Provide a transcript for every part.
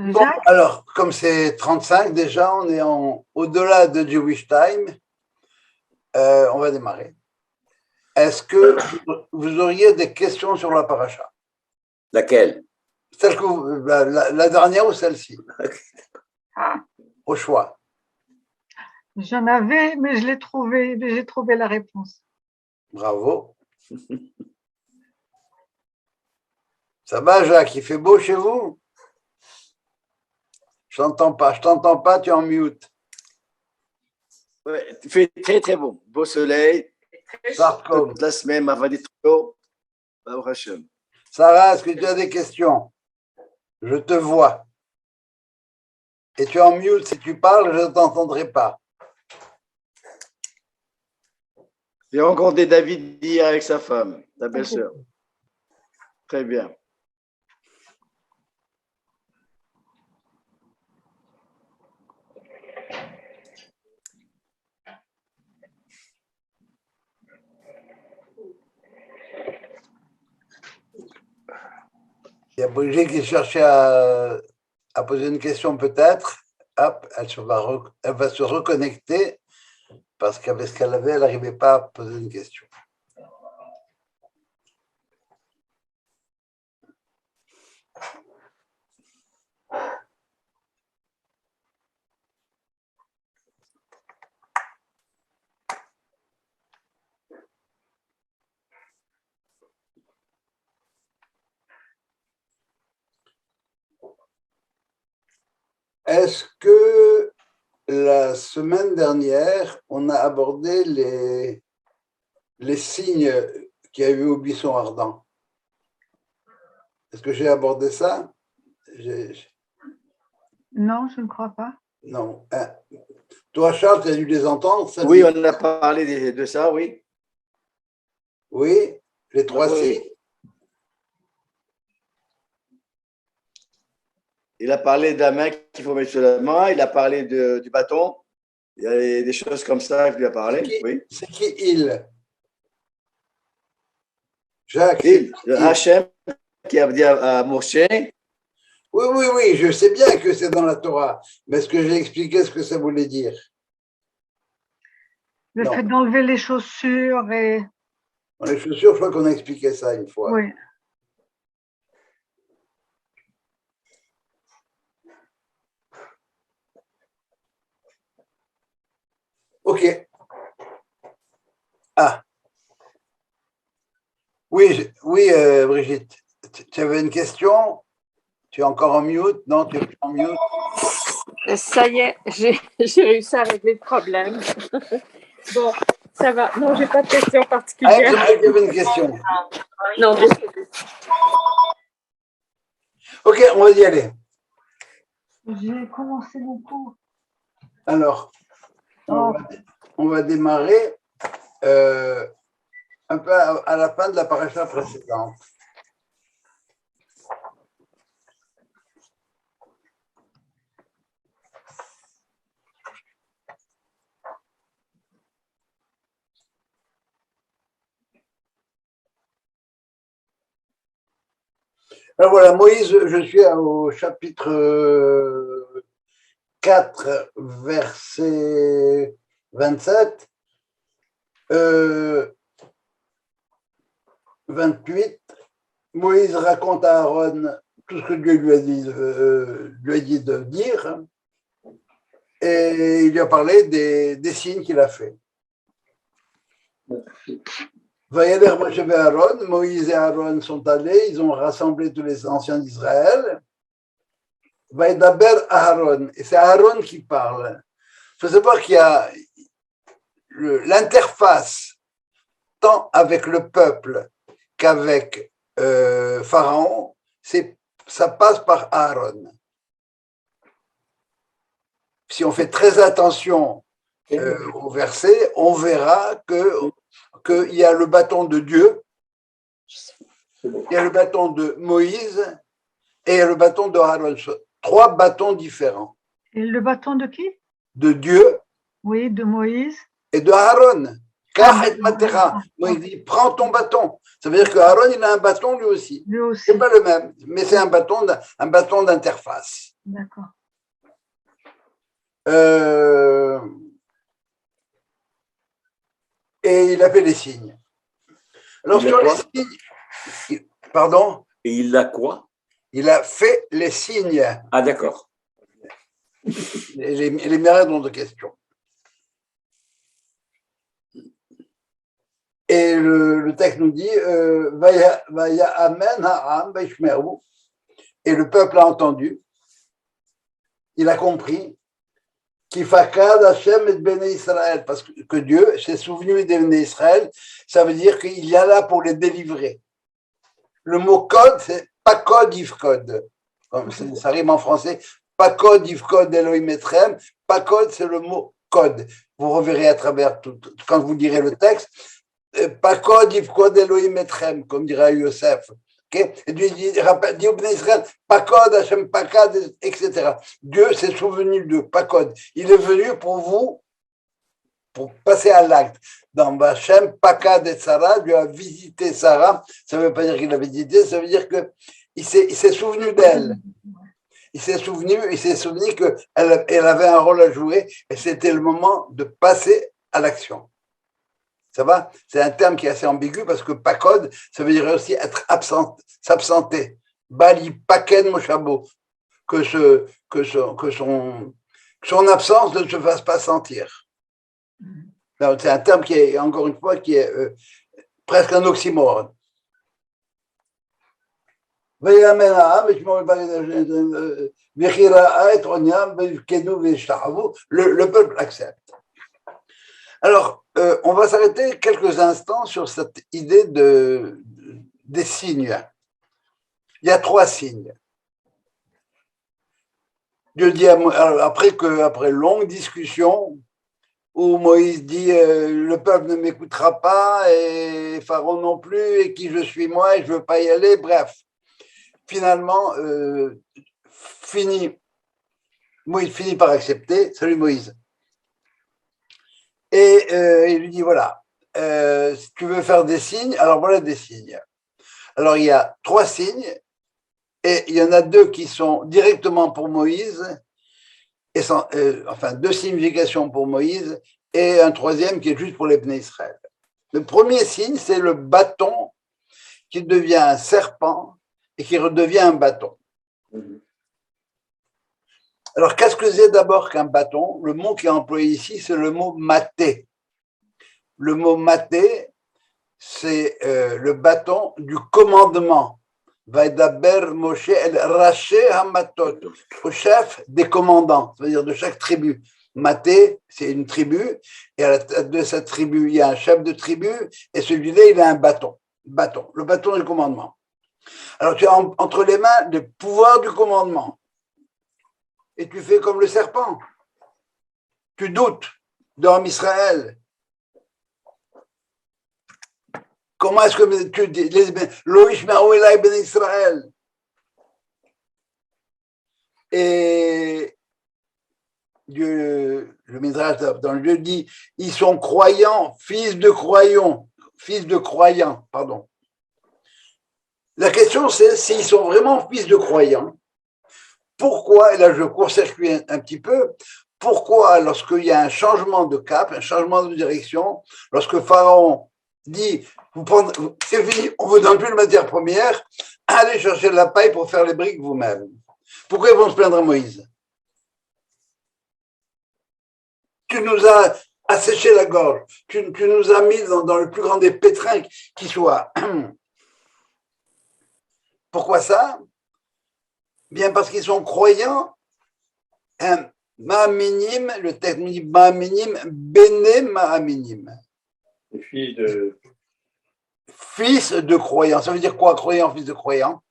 Bon, alors, comme c'est 35, déjà, on est au-delà de Jewish Time. On va démarrer. Est-ce que vous auriez des questions sur la paracha? Laquelle? Celle que la dernière ou celle-ci? Au choix. J'en avais, mais je l'ai trouvé, j'ai trouvé la réponse. Bravo. Ça va, Jacques? Il fait beau chez vous? Je t'entends pas, tu es en mute. Ouais, il fait très très beau. Beau soleil. Toute la semaine, ma vie Sarah, est-ce que tu as des questions? Je te vois. Et tu es en mute, si tu parles, je ne t'entendrai pas. J'ai rencontré David hier avec sa femme, sa belle-sœur. Très bien. Il y a Brigitte qui cherchait à poser une question peut-être. Hop, elle va se reconnecter parce qu'avec ce qu'elle avait, elle n'arrivait pas à poser une question. Est-ce que la semaine dernière, on a abordé les signes qu'il y a eu au buisson ardent? Est-ce que j'ai abordé ça? Non, je ne crois pas. Non. Toi, Charles, tu as dû les entendre? Oui, on a parlé de ça, oui. Oui, les trois signes. Il a parlé de la main qu'il faut mettre sur la main, il a parlé du bâton, il y a des choses comme ça qu'il lui a parlé. C'est qui il? Jacques. Hachem qui a dit à Moshe. Oui, je sais bien que c'est dans la Torah, mais est-ce que j'ai expliqué ce que ça voulait dire? Le fait d'enlever les chaussures et… Les chaussures, je crois qu'on a expliqué ça une fois. Oui. Ok. Ah. Oui, Brigitte. Tu avais une question? Tu es encore en mute? Non, tu es plus en mute? Ça y est, j'ai réussi à régler le problème. Bon, ça va. Non, j'ai pas de question particulière. Ah, il y avait une question. Non, désolé. Ok, on va y aller. J'ai commencé mon cours. Alors, on va démarrer un peu à la fin de la paracha précédente. Alors voilà, Moïse, je suis au chapitre 4, verset 27, 28. Moïse raconte à Aaron tout ce que Dieu lui a dit de dire, et il lui a parlé des signes qu'il a fait. Vayaler Moshe et Aaron, Moïse et Aaron sont allés, ils ont rassemblé tous les anciens d'Israël. Vayedaber Aaron, et c'est Aaron qui parle. Il faut savoir qu'il y a l'interface tant avec le peuple qu'avec Pharaon, ça passe par Aaron. Si on fait très attention au verset, on verra qu'il y a le bâton de Dieu, il y a le bâton de Moïse et il y a le bâton de Aaron. 3 bâtons différents. Et le bâton de qui? De Dieu. Oui, de Moïse. Et de Aaron. Moïse dit, prends ton bâton. Ça veut dire que Aaron, il a un bâton lui aussi. Lui aussi. C'est pas le même, mais c'est un bâton d'interface. D'accord. Et il a fait les signes. Alors, Il a sur les quoi? signes, pardon, Et il a quoi? il a fait les signes. Ah, d'accord. Les miracles ont de questions. Et le texte nous dit Vaya amen ha'am vayishmeru. Et le peuple a entendu, il a compris qu'il fakad Hashem et Béné Israël, parce que Dieu s'est souvenu des Béné Israël, ça veut dire qu'il y a là pour les délivrer. Le mot code, c'est pas code, if code. Ça rime en français. Pas code, if code, Elohim Etrem. Pas code, c'est le mot code. Vous reverrez à travers tout, quand vous lirez le texte. Pas code, if code, Elohim Etrem, comme dirait Yosef. Okay? Et Dieu dit au Béné Israël, pas code, Hachem, pas code, etc. Dieu s'est souvenu de pas code. Il est venu pour vous, pour passer à l'acte. Dans Hachem, Pakad et Sarah, Dieu a visité Sarah. Ça ne veut pas dire qu'il l'a visité, ça veut dire qu'il s'est souvenu d'elle. Il s'est souvenu qu'elle avait un rôle à jouer et c'était le moment de passer à l'action. Ça va? C'est un terme qui est assez ambigu parce que Pakod, ça veut dire aussi être absent, s'absenter. Bali Paken Moshabo, que son absence ne se fasse pas sentir. C'est un terme qui est, encore une fois, qui est presque un oxymore. Le peuple accepte. Alors, on va s'arrêter quelques instants sur cette idée des signes. Il y a 3 signes. Dieu dit, après longue discussion, où Moïse dit le peuple ne m'écoutera pas et Pharaon non plus et qui je suis moi et je veux pas y aller, bref. Finalement, Moïse finit par accepter. Salut Moïse. Et il lui dit voilà, si tu veux faire des signes, alors voilà des signes. Alors il y a 3 signes et il y en a 2 qui sont directement pour Moïse. Enfin 2 significations pour Moïse et un 3e qui est juste pour les Bnei Israël. Le premier signe, c'est le bâton qui devient un serpent et qui redevient un bâton. Alors, qu'est-ce que c'est d'abord qu'un bâton? Le mot qui est employé ici, c'est le mot maté. Le mot maté, c'est le bâton du commandement. Vaidaber Moshe el Raché Hamatot, au chef des commandants, c'est-à-dire de chaque tribu. Maté, c'est une tribu, et à la tête de cette tribu, il y a un chef de tribu, et celui-là, il a un bâton. Le bâton du commandement. Alors, tu as entre les mains le pouvoir du commandement, et tu fais comme le serpent. Tu doutes dans Israël. Comment est-ce que tu dis Loïch Maouelaï Ben Israël? Et Dieu, le Midrash dans le Dieu dit ils sont croyants, fils de croyants, pardon. La question c'est s'ils sont vraiment fils de croyants, pourquoi, et là je court-circuit un petit peu, pourquoi lorsqu'il y a un changement de cap, un changement de direction, lorsque Pharaon dit c'est fini, on vous donne plus de matière première, allez chercher de la paille pour faire les briques vous-même. Pourquoi ils vont se plaindre à Moïse? Tu nous as asséché la gorge, tu nous as mis dans le plus grand des pétrins qui soit. Pourquoi ça? Bien parce qu'ils sont croyants. Ma'aminim, le texte nous dit Ma'aminim, Bene Ma'aminim. Fils de croyants. Ça veut dire quoi, croyant, fils de croyant?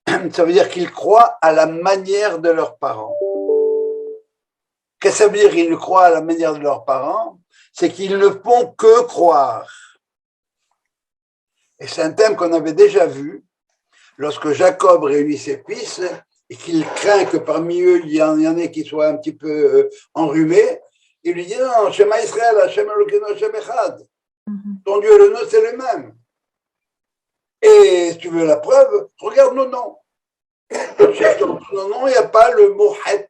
Ça veut dire qu'ils croient à la manière de leurs parents. Qu'est-ce que ça veut dire qu'ils croient à la manière de leurs parents? C'est qu'ils ne font que croire. Et c'est un thème qu'on avait déjà vu lorsque Jacob réunit ses fils et qu'il craint que parmi eux, il y en ait qui soient un petit peu enrhumés. Il lui dit non, Shema Israël, Hashem Elokeinu, Hashem Echad. Ton Dieu et le nôtre, c'est le même. Et si tu veux la preuve, regarde nos noms. Dans tous nos noms, il n'y a pas le mot het.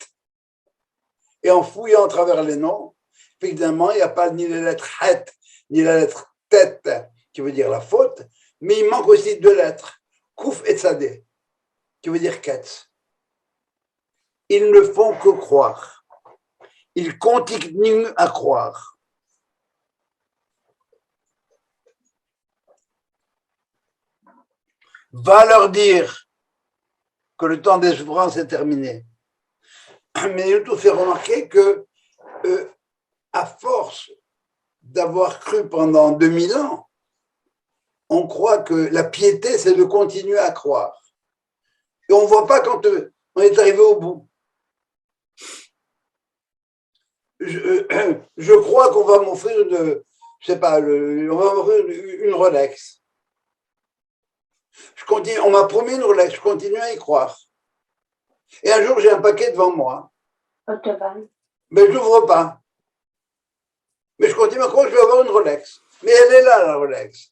Et en fouillant à travers les noms, évidemment, il n'y a pas ni la lettre het, ni la lettre tête, qui veut dire la faute, mais il manque aussi deux lettres, kouf et tzadé, qui veut dire ketz. Ils ne font que croire. Ils continuent à croire. Va leur dire que le temps des souffrances est terminé. Mais il nous fait remarquer que, à force d'avoir cru pendant 2000 ans, on croit que la piété, c'est de continuer à croire. Et on ne voit pas quand on est arrivé au bout. Je crois qu'on va m'offrir on va m'offrir une Rolex. On m'a promis une Rolex, je continue à y croire. Et un jour, j'ai un paquet devant moi. Mais je n'ouvre pas. Mais je continue à croire que je vais avoir une Rolex. Mais elle est là, la Rolex.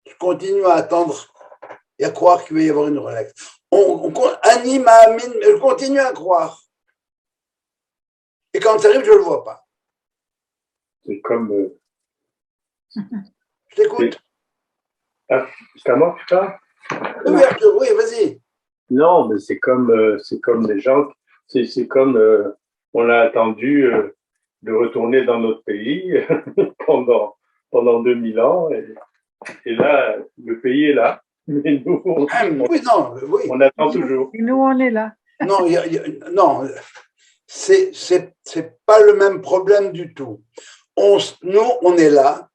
Je continue à attendre et à croire qu'il va y avoir une Rolex. Je continue à croire. Et quand ça arrive, je ne le vois pas. C'est comme. Je t'écoute. C'est à moi, putain? Oui, Arthur, oui, vas-y. Non, mais c'est comme les gens. C'est comme on a attendu de retourner dans notre pays pendant 2000 ans. Et là, le pays est là. Mais nous, on attend toujours. Et nous, on est là. Non, non, c'est pas le même problème du tout. Nous, on est là,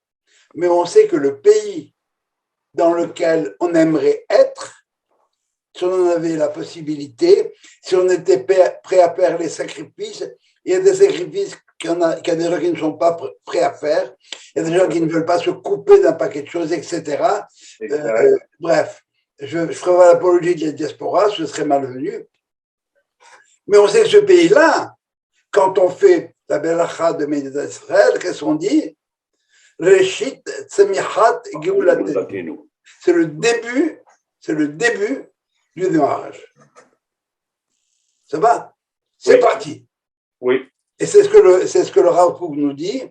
mais on sait que le pays dans lequel on aimerait être, si on en avait la possibilité, si on était prêt à faire les sacrifices, il y a des sacrifices qu'il y a des gens qui ne sont pas prêts à faire, il y a des gens qui ne veulent pas se couper d'un paquet de choses, etc. Bref, je ferai pas l'apologie de la diaspora, ce serait malvenu. Mais on sait que ce pays-là, quand on fait la belacha de Méditat Israël, qu'est-ce qu'on dit? Reshit Tzemichat Geulatenu. C'est le début du démarrage. Ça va? C'est parti. Oui. Et c'est ce que le Rav Kook nous dit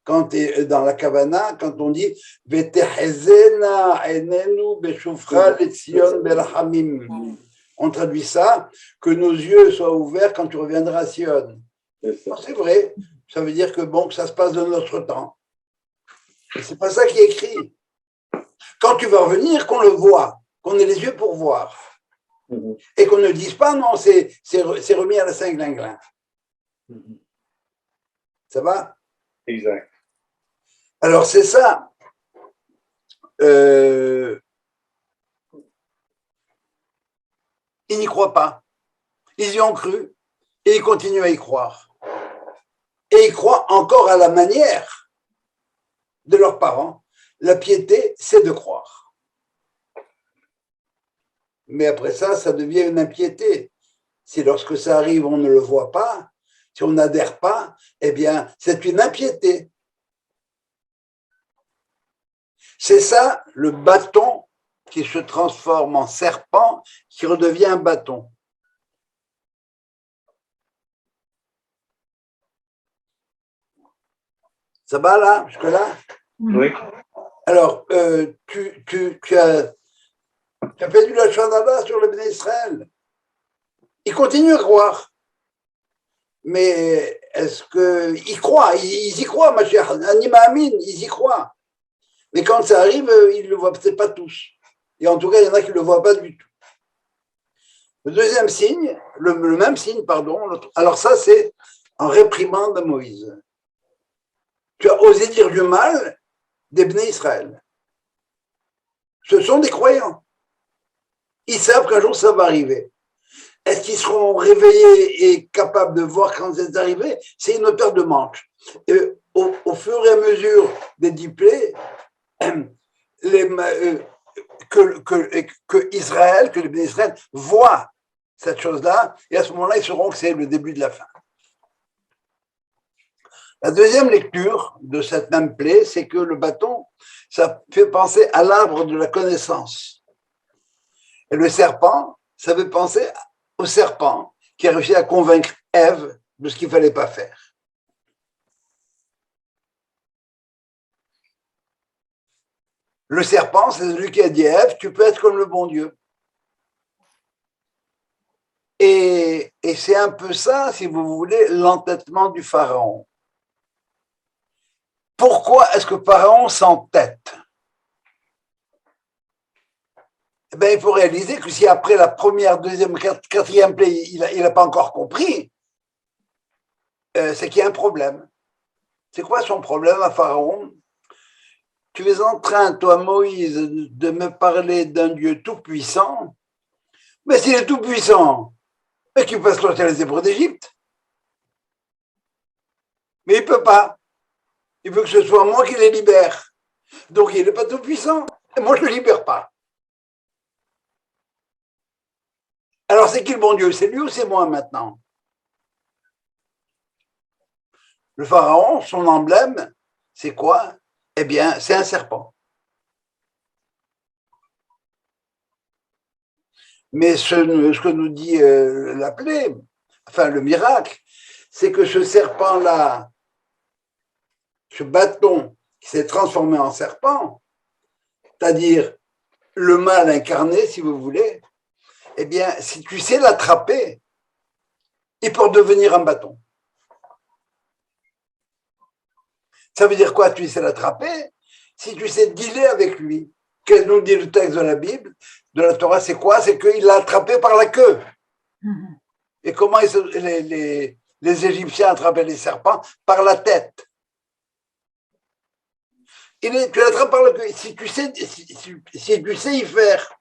quand dans la Kavana, quand on dit Vetehezena enenu beshufra letzion berachamim. On traduit ça, que nos yeux soient ouverts quand tu reviendras à Sion. C'est vrai, ça veut dire que ça se passe de notre temps. C'est pas ça qui est écrit. Quand tu vas revenir, qu'on le voit, qu'on ait les yeux pour voir. Et qu'on ne dise pas, non, c'est remis à la Saint-Glinglin. Ça va? Exact. Alors, c'est ça. Ils n'y croient pas. Ils y ont cru et ils continuent à y croire. Et ils croient encore à la manière de leurs parents. La piété, c'est de croire. Mais après ça, ça devient une impiété. Si lorsque ça arrive, on ne le voit pas, si on n'adhère pas, eh bien, c'est une impiété. C'est ça, le bâton qui se transforme en serpent, qui redevient un bâton. Ça va là, jusque-là? Oui. Alors, tu as fait du Lachon Haba sur le Béné Israël. Ils continuent à croire. Mais est-ce qu'ils croient? Ils y croient, ma chère. Anima Amin, ils y croient. Mais quand ça arrive, ils ne le voient peut-être pas tous. Et en tout cas, il y en a qui ne le voient pas du tout. Le deuxième signe, le même signe, pardon. Alors ça, c'est en réprimande de Moïse. Tu as osé dire du mal des Béné Israël. Ce sont des croyants. Ils savent qu'un jour, ça va arriver. Est-ce qu'ils seront réveillés et capables de voir quand c'est arrivé? C'est une paire de manches. Et au fur et à mesure des diplés, que Israël, que les Béné Israël voient cette chose-là, et à ce moment-là, ils sauront que c'est le début de la fin. La deuxième lecture de cette même plaie, c'est que le bâton, ça fait penser à l'arbre de la connaissance. Et le serpent, ça fait penser au serpent qui a réussi à convaincre Ève de ce qu'il ne fallait pas faire. Le serpent, c'est celui qui a dit à Ève, tu peux être comme le bon Dieu. Et c'est un peu ça, si vous voulez, l'entêtement du pharaon. Pourquoi est-ce que Pharaon s'entête? Eh bien, il faut réaliser que si après la première, deuxième, quatrième plaie, il n'a pas encore compris, c'est qu'il y a un problème. C'est quoi son problème à Pharaon? Tu es en train, toi Moïse, de me parler d'un Dieu tout-puissant, mais s'il est tout-puissant, mais qu'il peut sortir les Hébreux d'Égypte. Mais il ne peut pas. Il veut que ce soit moi qui les libère. Donc il n'est pas tout-puissant, et moi je ne le libère pas. Alors c'est qui le bon Dieu? C'est lui ou c'est moi maintenant? Le pharaon, son emblème, c'est quoi? Eh bien, c'est un serpent. Mais ce que nous dit la plaie, enfin le miracle, c'est que ce serpent-là, ce bâton qui s'est transformé en serpent, c'est-à-dire le mal incarné, si vous voulez, eh bien, si tu sais l'attraper, il peut devenir un bâton. Ça veut dire quoi, tu sais l'attraper? Si tu sais dealer avec lui. Qu'est-ce que nous dit le texte de la Bible, de la Torah, c'est quoi? C'est qu'il l'a attrapé par la queue. Et comment les Égyptiens attrapaient les serpents? Par la tête. Tu l'attrapes par la queue. Si tu sais y faire,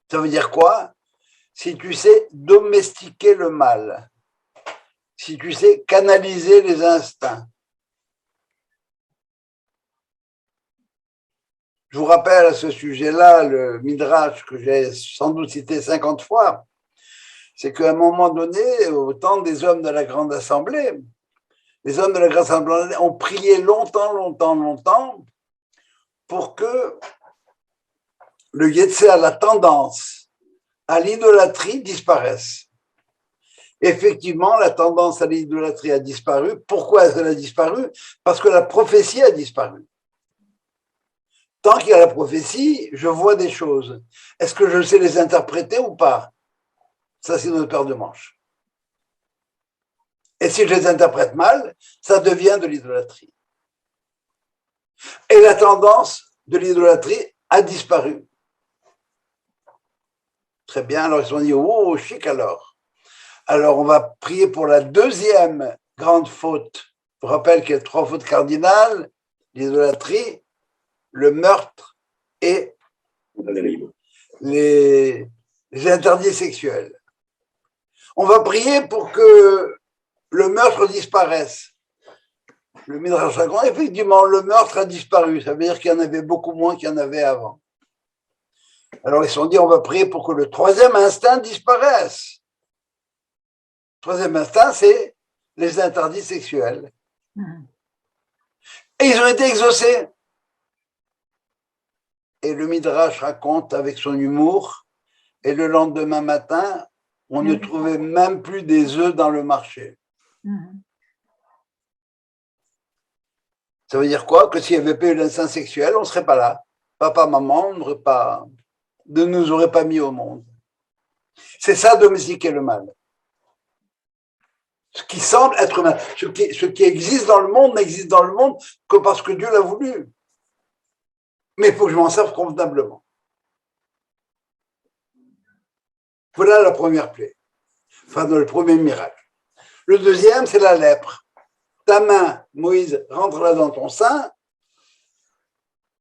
ça veut dire quoi? Si tu sais domestiquer le mal, si tu sais canaliser les instincts. Je vous rappelle à ce sujet-là le Midrash que j'ai sans doute cité 50 fois, c'est qu'à un moment donné, au temps des hommes de la Grande Assemblée, les hommes de la Grande Assemblée ont prié longtemps pour que le Yetzer, la tendance à l'idolâtrie disparaisse. Effectivement, la tendance à l'idolâtrie a disparu. Pourquoi est-ce qu'elle a disparu? Parce que la prophétie a disparu. Tant qu'il y a la prophétie, je vois des choses. Est-ce que je sais les interpréter ou pas? Ça, c'est notre paire de manches. Et si je les interprète mal, ça devient de l'idolâtrie. Et la tendance de l'idolâtrie a disparu. Très bien, alors ils se sont dit, oh, chic alors. Alors on va prier pour la deuxième grande faute. Je vous rappelle qu'il y a 3 fautes cardinales, l'idolâtrie, le meurtre et les interdits sexuels. On va prier pour que le meurtre disparaisse. Le Midrash raconte, effectivement, le meurtre a disparu. Ça veut dire qu'il y en avait beaucoup moins qu'il y en avait avant. Alors ils se sont dit, on va prier pour que le 3e instinct disparaisse. Le 3e instinct, c'est les interdits sexuels. Et ils ont été exaucés. Et le Midrash raconte avec son humour, et le lendemain matin, on ne trouvait même plus des œufs dans le marché. Ça veut dire quoi? Que s'il n'y avait pas eu l'instinct sexuel, on ne serait pas là. Papa, maman, ne nous aurait pas mis au monde. C'est ça, domestiquer le mal. Ce qui semble être mal. Ce qui existe dans le monde n'existe dans le monde que parce que Dieu l'a voulu. Mais il faut que je m'en serve convenablement. Voilà la première plaie. Enfin, le premier miracle. Le deuxième, c'est la lèpre. Ta main, Moïse, rentre-la dans ton sein,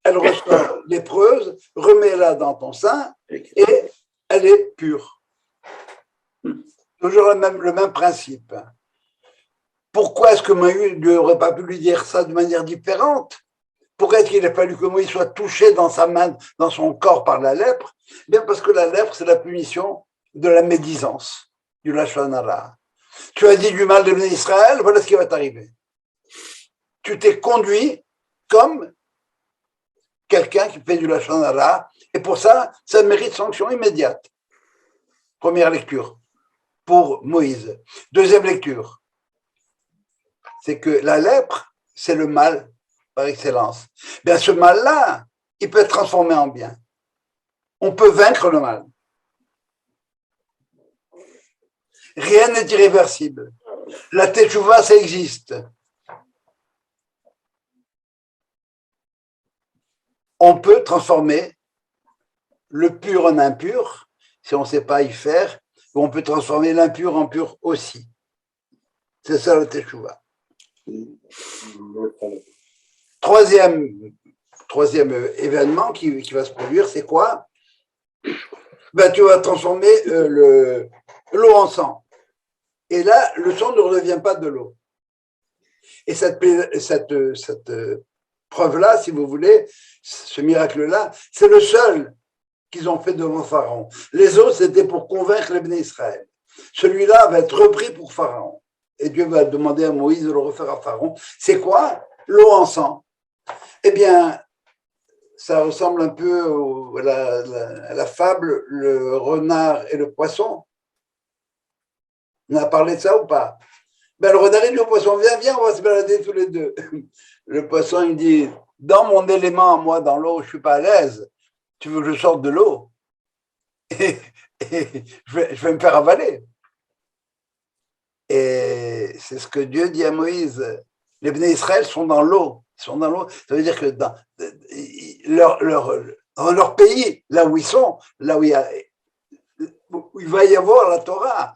elle ressort lépreuse, remets-la dans ton sein, et elle est pure. Toujours le même principe. Pourquoi est-ce que Moïse n'aurait pas pu lui dire ça de manière différente? Pourquoi est-ce qu'il a fallu que Moïse soit touché dans sa main, dans son corps par la lèpre? Bien parce que la lèpre, c'est la punition de la médisance, du lachon hara. Tu as dit du mal de l'Israël, Israël, voilà ce qui va t'arriver. Tu t'es conduit comme quelqu'un qui fait du lachon hara, et pour ça, ça mérite sanction immédiate. Première lecture pour Moïse. Deuxième lecture, c'est que la lèpre, c'est le mal par excellence. Bien, ce mal-là, il peut être transformé en bien. On peut vaincre le mal. Rien n'est irréversible. La teshuva, ça existe. On peut transformer le pur en impur, si on ne sait pas y faire, ou on peut transformer l'impur en pur aussi. C'est ça la teshuva. Troisième événement qui va se produire, c'est quoi? Ben, tu vas transformer l'eau en sang. Et là, le sang ne redevient pas de l'eau. Et cette preuve-là, si vous voulez, ce miracle-là, c'est le seul qu'ils ont fait devant Pharaon. Les autres, c'était pour convaincre les Béné Israël. Celui-là va être repris pour Pharaon. Et Dieu va demander à Moïse de le refaire à Pharaon. C'est quoi? L'eau en sang. Eh bien, ça ressemble un peu à la fable, le renard et le poisson. On a parlé de ça ou pas? Ben, le renard dit au poisson, viens, on va se balader tous les deux. Le poisson, il dit, dans mon élément, moi, dans l'eau, je ne suis pas à l'aise. Tu veux que je sorte de l'eau? Et je vais me faire avaler. Et c'est ce que Dieu dit à Moïse. Les Béné Israël sont dans l'eau. Ils sont dans l'eau. Ça veut dire que dans leur pays, là où ils sont, là où il va y avoir la Torah,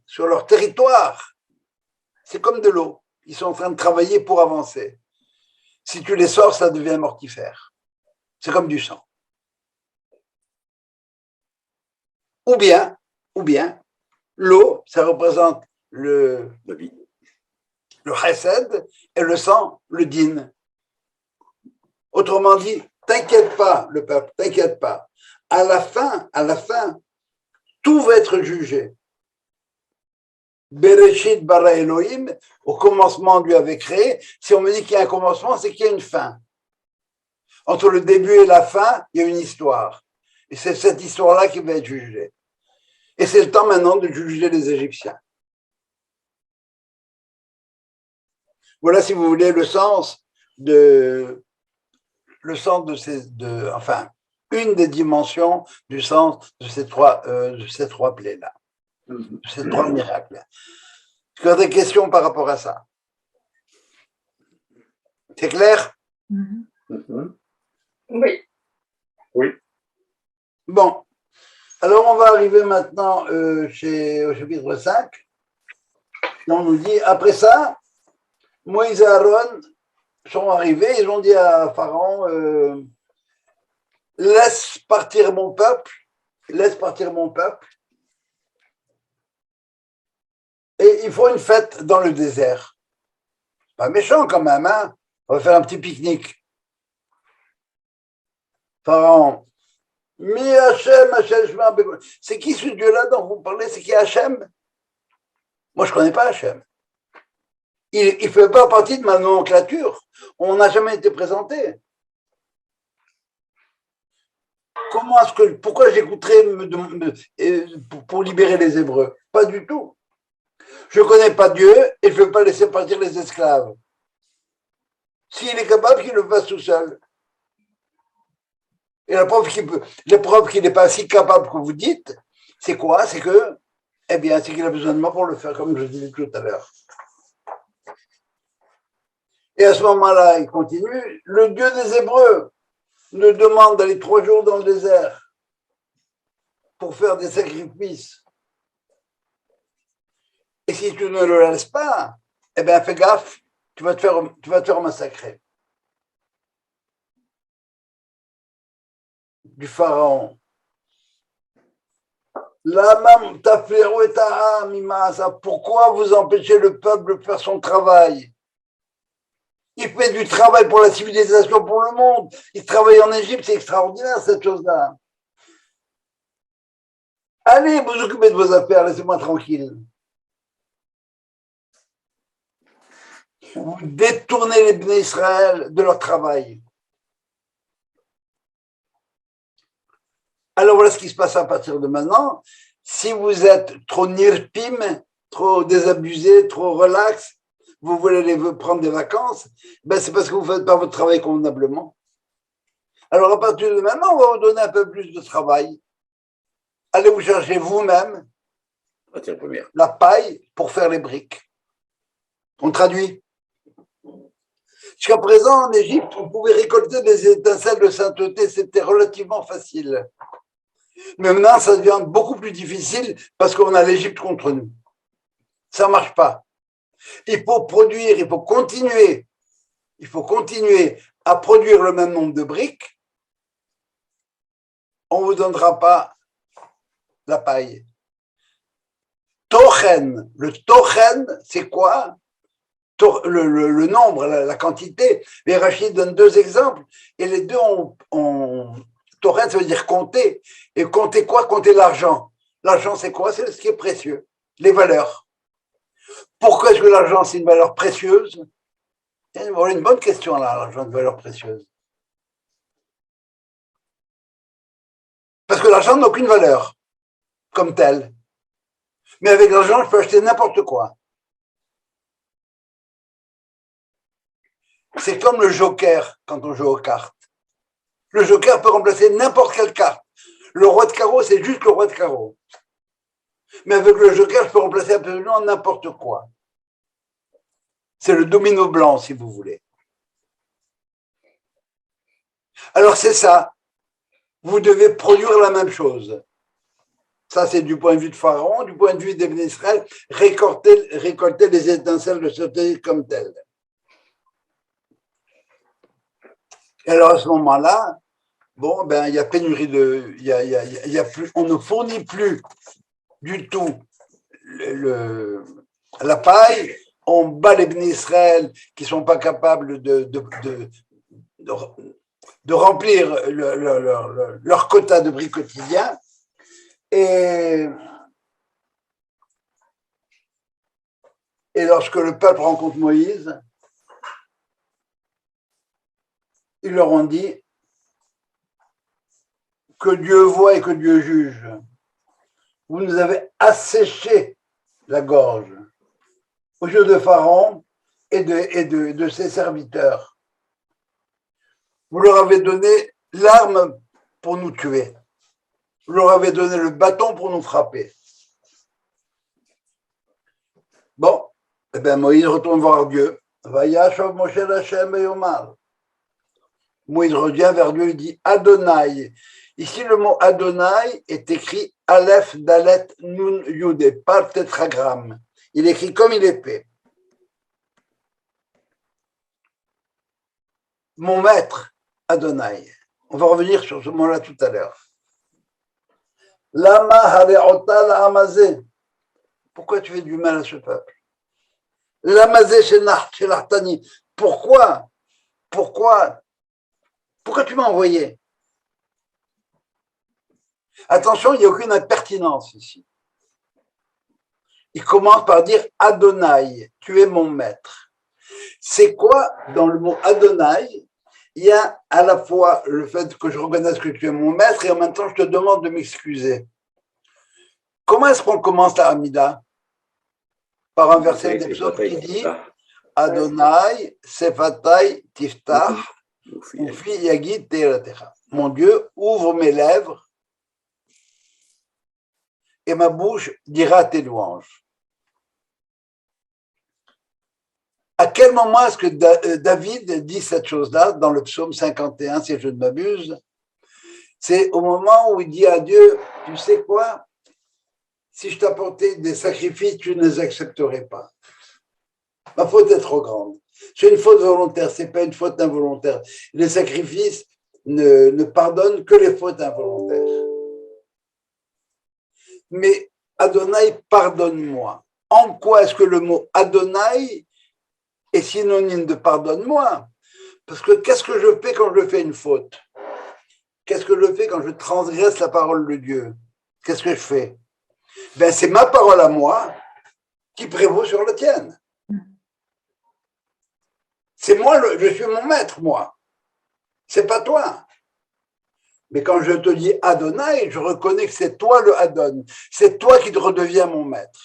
sur leur territoire, c'est comme de l'eau. Ils sont en train de travailler pour avancer. Si tu les sors, ça devient mortifère. C'est comme du sang. Ou bien, l'eau, ça représente le chesed, et le sang, le din. Autrement dit, t'inquiète pas, le peuple, t'inquiète pas. À la fin, tout va être jugé. Bereshit bara Elohim, au commencement, Dieu avait créé. Si on me dit qu'il y a un commencement, c'est qu'il y a une fin. Entre le début et la fin, il y a une histoire. Et c'est cette histoire-là qui va être jugée. Et c'est le temps maintenant de juger les Égyptiens. Voilà, si vous voulez, le sens de une des dimensions du sens de ces trois plaies-là, de ces trois miracles. Est-ce qu'il y a des questions par rapport à ça? C'est clair? Oui. Oui. Bon. Alors, on va arriver maintenant au chapitre 5. On nous dit, après ça, Moïse et Aaron sont arrivés, ils ont dit à Pharaon, laisse partir mon peuple, et il faut une fête dans le désert. Pas méchant quand même, hein? On va faire un petit pique-nique. Pharaon, Mi Hachem, c'est qui ce Dieu-là dont vous parlez? C'est qui Hachem? Moi, je ne connais pas Hachem. Il ne fait pas partie de ma nomenclature. On n'a jamais été présenté. Pourquoi j'écouterais pour libérer les Hébreux? Pas du tout. Je ne connais pas Dieu et je ne veux pas laisser partir les esclaves. S'il est capable, qu'il le fasse tout seul. Et la preuve qu'il n'est pas si capable que vous dites, c'est quoi? C'est que, c'est qu'il a besoin de moi pour le faire, comme je disais tout à l'heure. Et à ce moment-là, il continue, le Dieu des Hébreux nous demande d'aller 3 jours dans le désert pour faire des sacrifices. Et si tu ne le laisses pas, fais gaffe, tu vas te faire massacrer. Du pharaon. Pourquoi vous empêchez le peuple de faire son travail? Il fait du travail pour la civilisation, pour le monde. Il travaille en Égypte, c'est extraordinaire cette chose-là. Allez, vous occupez de vos affaires, laissez-moi tranquille. Vous détournez les Bnei Israël de leur travail. Alors voilà ce qui se passe à partir de maintenant. Si vous êtes trop nirpim, trop désabusé, trop relax, vous voulez prendre des vacances, ben c'est parce que vous ne faites pas votre travail convenablement. Alors à partir de maintenant, on va vous donner un peu plus de travail. Allez vous chercher vous-même la paille pour faire les briques. On traduit. Jusqu'à présent, en Égypte, on pouvait récolter des étincelles de sainteté, c'était relativement facile. Mais maintenant, ça devient beaucoup plus difficile parce qu'on a l'Égypte contre nous. Ça ne marche pas. Il faut produire, il faut continuer à produire le même nombre de briques. On ne vous donnera pas la paille. Tochen, le tochen, c'est quoi? Le nombre, la quantité. Les Rachid donne deux exemples et les deux ont tochen, ça veut dire compter. Et compter quoi? Compter l'argent. L'argent, c'est quoi? C'est ce qui est précieux, les valeurs. Pourquoi est-ce que l'argent, c'est une valeur précieuse? Voilà une bonne question là, l'argent est une valeur précieuse. Parce que l'argent n'a aucune valeur comme tel. Mais avec l'argent, je peux acheter n'importe quoi. C'est comme le joker quand on joue aux cartes. Le joker peut remplacer n'importe quelle carte. Le roi de carreau, c'est juste le roi de carreau. Mais avec le joker, je peux remplacer absolument n'importe quoi. C'est le domino blanc, si vous voulez. Alors c'est ça. Vous devez produire la même chose. Ça, c'est du point de vue de Pharaon, du point de vue des Bnei Israël, récolter les étincelles de sainteté comme telles. Et alors à ce moment-là, bon, ben, il y a pénurie on ne fournit plus du tout la paille. On bat les Bnei Israël qui ne sont pas capables de remplir leur quota de briques quotidien. Et lorsque le peuple rencontre Moïse, ils leur ont dit que Dieu voit et que Dieu juge. Vous nous avez asséché la gorge aux yeux de Pharaon et de ses serviteurs. Vous leur avez donné l'arme pour nous tuer. Vous leur avez donné le bâton pour nous frapper. Bon, eh bien Moïse retourne voir Dieu. Vayashov Moshe Hashem Yomar. Moïse revient vers Dieu et dit Adonai. Ici, le mot Adonai est écrit Aleph, Dalet, Nun, Yud, pas le tétragramme. Il est écrit comme il est fait. Mon maître, Adonai. On va revenir sur ce mot-là tout à l'heure. Lama hareota la amazé. Pourquoi tu fais du mal à ce peuple? L'amazé chez l'Artani. Pourquoi tu m'as envoyé? Attention, il n'y a aucune impertinence ici. Il commence par dire Adonai, tu es mon maître. C'est quoi dans le mot Adonai? Il y a à la fois le fait que je reconnaisse que tu es mon maître et en même temps je te demande de m'excuser. Comment est-ce qu'on commence la Hamida? Par un verset des psaumes qui dit Adonai, Sefatai, Tiftach, Ufi Yagid Teiratecha. Mon Dieu, ouvre mes lèvres et ma bouche dira tes louanges. À quel moment est-ce que David dit cette chose-là dans le psaume 51, si je ne m'abuse? C'est au moment où il dit à Dieu, tu sais quoi? Si je t'apportais des sacrifices, tu ne les accepterais pas. Ma faute est trop grande. C'est une faute volontaire, ce n'est pas une faute involontaire. Les sacrifices ne pardonnent que les fautes involontaires. Mais Adonai, pardonne-moi. En quoi est-ce que le mot Adonai est synonyme de pardonne-moi? Parce que qu'est-ce que je fais quand je fais une faute? Qu'est-ce que je fais quand je transgresse la parole de Dieu? Qu'est-ce que je fais? Ben, c'est ma parole à moi qui prévaut sur la tienne. C'est moi, je suis mon maître, moi. C'est pas toi. Mais quand je te dis Adonai, je reconnais que c'est toi le Adon. C'est toi qui te redeviens mon maître.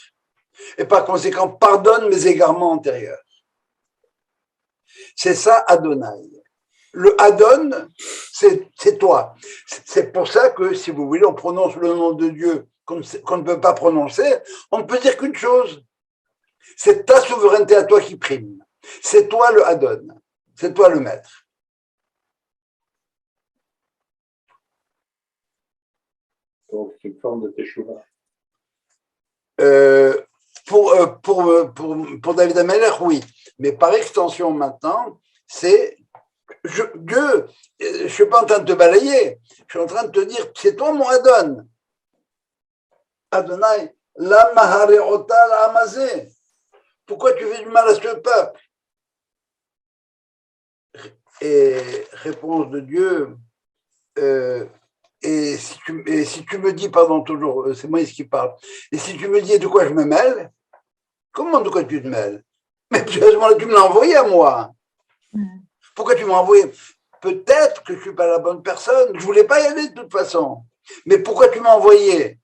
Et par conséquent, pardonne mes égarements antérieurs. C'est ça Adonai. Le Adon, c'est toi. C'est pour ça que, si vous voulez, on prononce le nom de Dieu qu'on ne peut pas prononcer. On ne peut dire qu'une chose. C'est ta souveraineté à toi qui prime. C'est toi le Adon. C'est toi le maître. Donc, c'est une forme de teshuva. Pour David Ameller, oui. Mais par extension maintenant, c'est Dieu, je ne suis pas en train de te balayer, je suis en train de te dire, c'est toi mon Adon. Adonai, la mahareota la amazé. Pourquoi tu fais du mal à ce peuple? Et réponse de Dieu, et si tu me dis, pardon, toujours, c'est Moïse qui parle, et si tu me dis de quoi je me mêle, comment de quoi tu te mêles? Mais tu me l'as envoyé à moi. Pourquoi tu m'as envoyé? Peut-être que je ne suis pas la bonne personne, je ne voulais pas y aller de toute façon. Mais pourquoi tu m'as envoyé?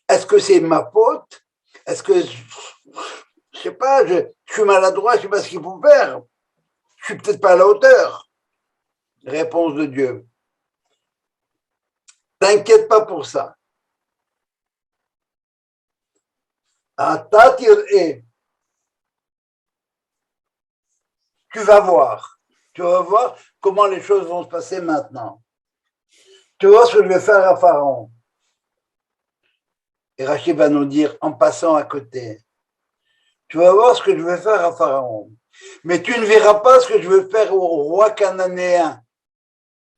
Est-ce que c'est ma faute? Est-ce que, je ne sais pas, je suis maladroit, je ne sais pas ce qu'il faut faire. Je ne suis peut-être pas à la hauteur. Réponse de Dieu. T'inquiète pas pour ça. Tu vas voir. Tu vas voir comment les choses vont se passer maintenant. Tu vois ce que je vais faire à Pharaon. Et Rachid va nous dire en passant à côté. Tu vas voir ce que je vais faire à Pharaon. Mais tu ne verras pas ce que je vais faire au roi cananéen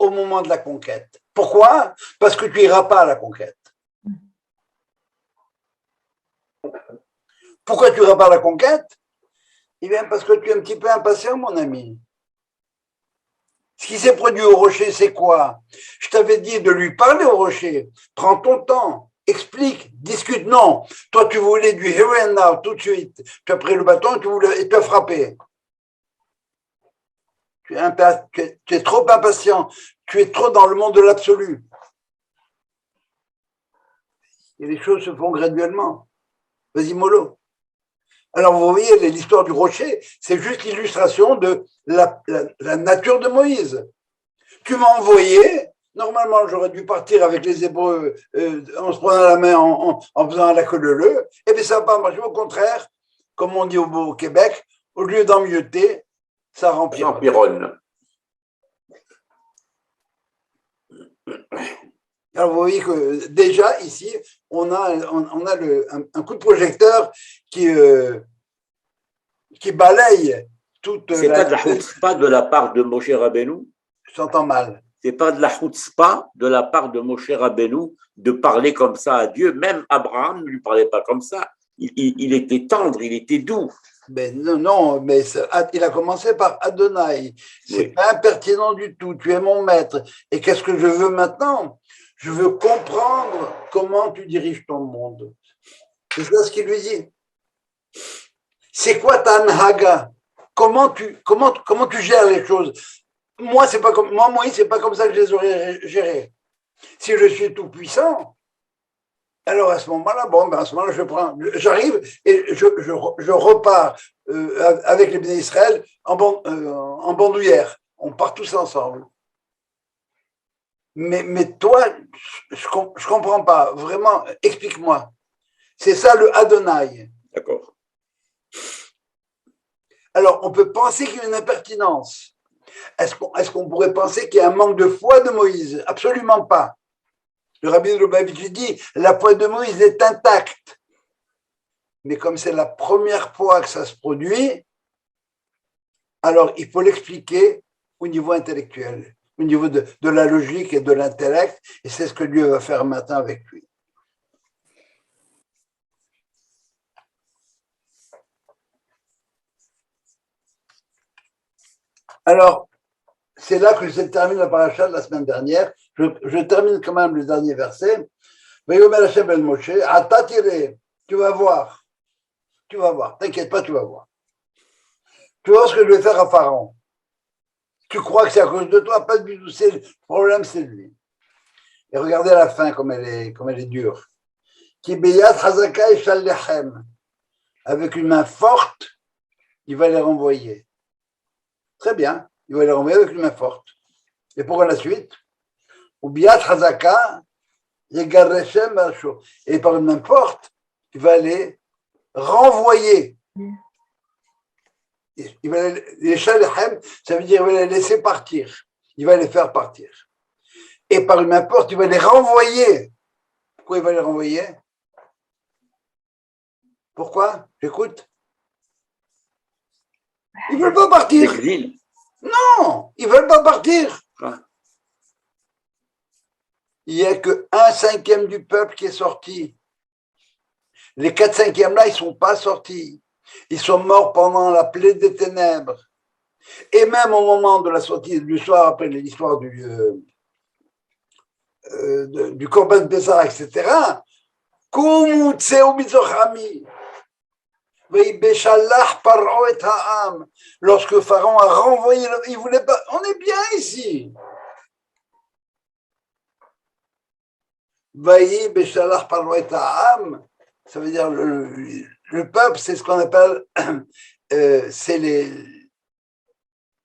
au moment de la conquête. Pourquoi? Parce que tu n'iras pas à la conquête. Pourquoi tu n'iras pas à la conquête? Eh bien, parce que tu es un petit peu impatient, mon ami. Ce qui s'est produit au rocher, c'est quoi? Je t'avais dit de lui parler au rocher. Prends ton temps, explique, discute. Non, toi, tu voulais du here and now tout de suite. Tu as pris le bâton et tu as frappé. Tu es trop impatient. Tu es trop dans le monde de l'absolu. Et les choses se font graduellement. Vas-y, mollo. Alors, vous voyez, l'histoire du rocher, c'est juste l'illustration de la nature de Moïse. Tu m'as envoyé, normalement, j'aurais dû partir avec les Hébreux en se prenant la main, en faisant la queue leu, et bien ça n'a pas marché. Au contraire, comme on dit au Québec, au lieu d'emmieuter, ça rempironne. Alors, vous voyez que déjà, ici, on a un coup de projecteur qui balaye toute c'est pas de la chutzpah de la part de Moshe Rabbeinu. Je t'entends mal. C'est pas de la chutzpah de la part de Moshe Rabbeinu de parler comme ça à Dieu. Même Abraham ne lui parlait pas comme ça. Il était tendre, il était doux. Mais non, mais il a commencé par Adonai. C'est pas impertinent du tout. Tu es mon maître. Et qu'est-ce que je veux maintenant? Je veux comprendre comment tu diriges ton monde. C'est ça ce qu'il lui dit. C'est quoi ta anhaga? Comment tu gères les choses? Moi, Moïse, c'est pas comme ça que je les aurais gérés. Si je suis tout puissant, alors à ce moment-là, à ce moment-là, j'arrive et je repars avec les bénis d'Israël en bandoulière. On part tous ensemble. Mais toi, je comprends pas. Vraiment, explique-moi. C'est ça le Adonai. D'accord. Alors, on peut penser qu'il y a une impertinence. Est-ce qu'on pourrait penser qu'il y a un manque de foi de Moïse? Absolument pas. Le rabbi de Lubavitch dit, la foi de Moïse est intacte. Mais comme c'est la première fois que ça se produit, alors il faut l'expliquer au niveau intellectuel, au niveau de la logique et de l'intellect, et c'est ce que Dieu va faire maintenant avec lui. Alors, c'est là que je termine la paracha de la semaine dernière. Je termine quand même le dernier verset. Tu vas voir. T'inquiète pas, tu vas voir. Tu vois ce que je vais faire à Pharaon? Tu crois que c'est à cause de toi? Pas du tout. Le problème, c'est lui. Et regardez à la fin comme elle est dure. Ki beyad chazaka yishal lechem. Avec une main forte, il va les renvoyer. Très bien, il va les renvoyer avec une main forte. Et pour la suite, ou beyad chazaka yegareshem barsho. Et par une main forte, il va les renvoyer. Il va les shalechem, ça veut dire il va les laisser partir. Il va les faire partir. Et par une main forte, il va les renvoyer. Pourquoi il va les renvoyer? Pourquoi? J'écoute. Ils ne veulent pas partir. L'exil. Non, ils ne veulent pas partir. Ah. Il n'y a que 1/5 du peuple qui est sorti. Les 4/5 là, ils ne sont pas sortis. Ils sont morts pendant la plaie des ténèbres. Et même au moment de la sortie du soir, après l'histoire du Corban Pessah, etc., lorsque Pharaon a renvoyé, il voulait pas, on est bien ici. Ça veut dire le peuple, c'est ce qu'on appelle, c'est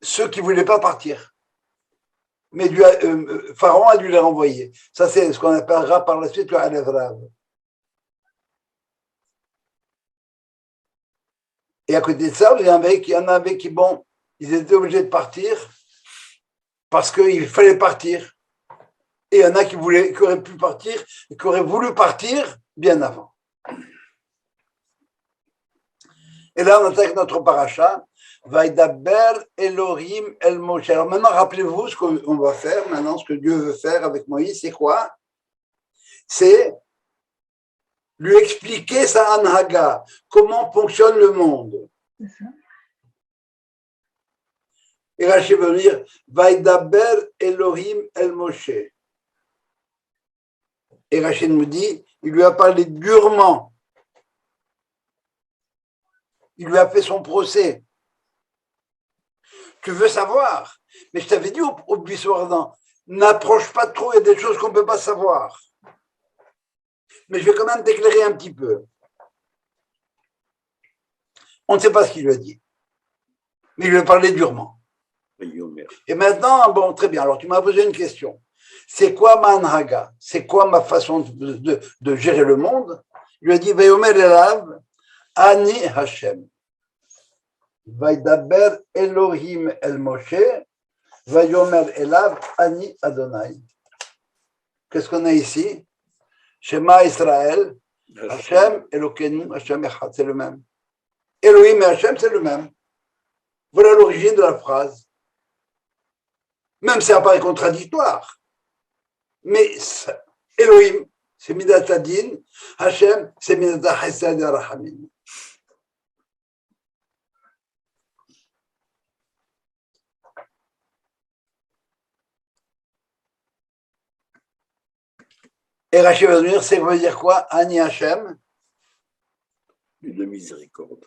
ceux qui ne voulaient pas partir. Mais Pharaon a dû les renvoyer. Ça, c'est ce qu'on appellera par la suite le Alev Rav. Et à côté de ça, il y en avait qui, bon, ils étaient obligés de partir parce qu'il fallait partir. Et il y en a qui auraient pu partir et qui auraient voulu partir bien avant. Et là, on attaque notre paracha. Vaidaber Elohim El Moshe. Alors maintenant, rappelez-vous ce qu'on va faire maintenant, ce que Dieu veut faire avec Moïse, c'est quoi? C'est lui expliquer sa anhaga, comment fonctionne le monde. Et Rachid veut dire Vaidaber Elohim El Moshe. Et Rachid me dit, il lui a parlé durement. Il lui a fait son procès. Tu veux savoir? Mais je t'avais dit au buisson ardent, n'approche pas trop, il y a des choses qu'on ne peut pas savoir. Mais je vais quand même t'éclairer un petit peu. On ne sait pas ce qu'il lui a dit. Mais il lui a parlé durement. Et maintenant, bon, très bien. Alors, tu m'as posé une question. C'est quoi ma anhaga? C'est quoi ma façon de gérer le monde? Il lui a dit, Vayomer Elav, Ani Hashem. Vaidaber Elohim El Moshe, Vayomer Elav, Ani Adonai. Qu'est-ce qu'on a ici? Shema Israël, Hashem, Elokeinu, Hashem Echad, c'est le même. Elohim et Hashem, c'est le même. Voilà l'origine de la phrase. Même si ça paraît contradictoire. Mais Elohim, c'est Midat Adin, Hashem, c'est Midat Chesed et Rahamim. Et Rachid va dire, ça veut dire quoi? Ani Hashem? De miséricorde.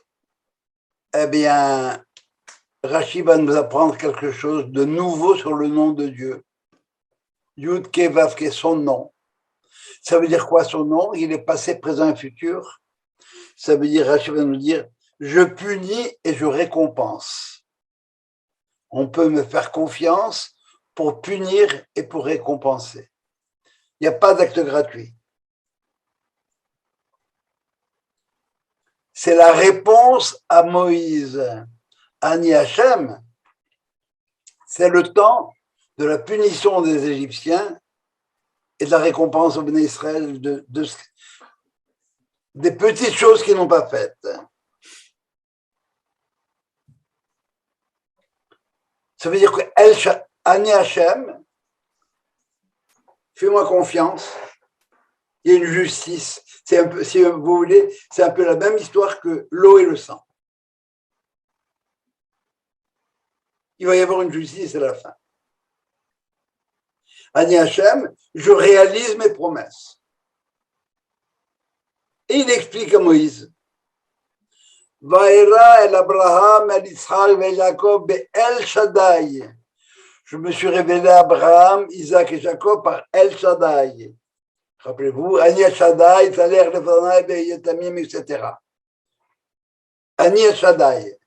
Eh bien, Rachid va nous apprendre quelque chose de nouveau sur le nom de Dieu. Yud Ke Vav Ke, son nom. Ça veut dire quoi son nom? Il est passé, présent et futur. Ça veut dire, Rachid va nous dire, je punis et je récompense. On peut me faire confiance pour punir et pour récompenser. Il n'y a pas d'acte gratuit. C'est la réponse à Moïse. Ani Hashem, c'est le temps de la punition des Égyptiens et de la récompense au Béné Israël des petites choses qu'ils n'ont pas faites. Ça veut dire que Ani Hashem, fais-moi confiance, il y a une justice. C'est un peu, si vous voulez, c'est un peu la même histoire que l'eau et le sang. Il va y avoir une justice à la fin. Ani Hashem, je réalise mes promesses. Et il explique à Moïse, Vaera el Abraham, el Yitzhak, el Jacob, El Shaddai. Je me suis révélé à Abraham, Isaac et Jacob par El Shaddai. Rappelez-vous, Ani El Shaddai, Taler Lefanai, Beyetamim, etc. Ani El Shaddai.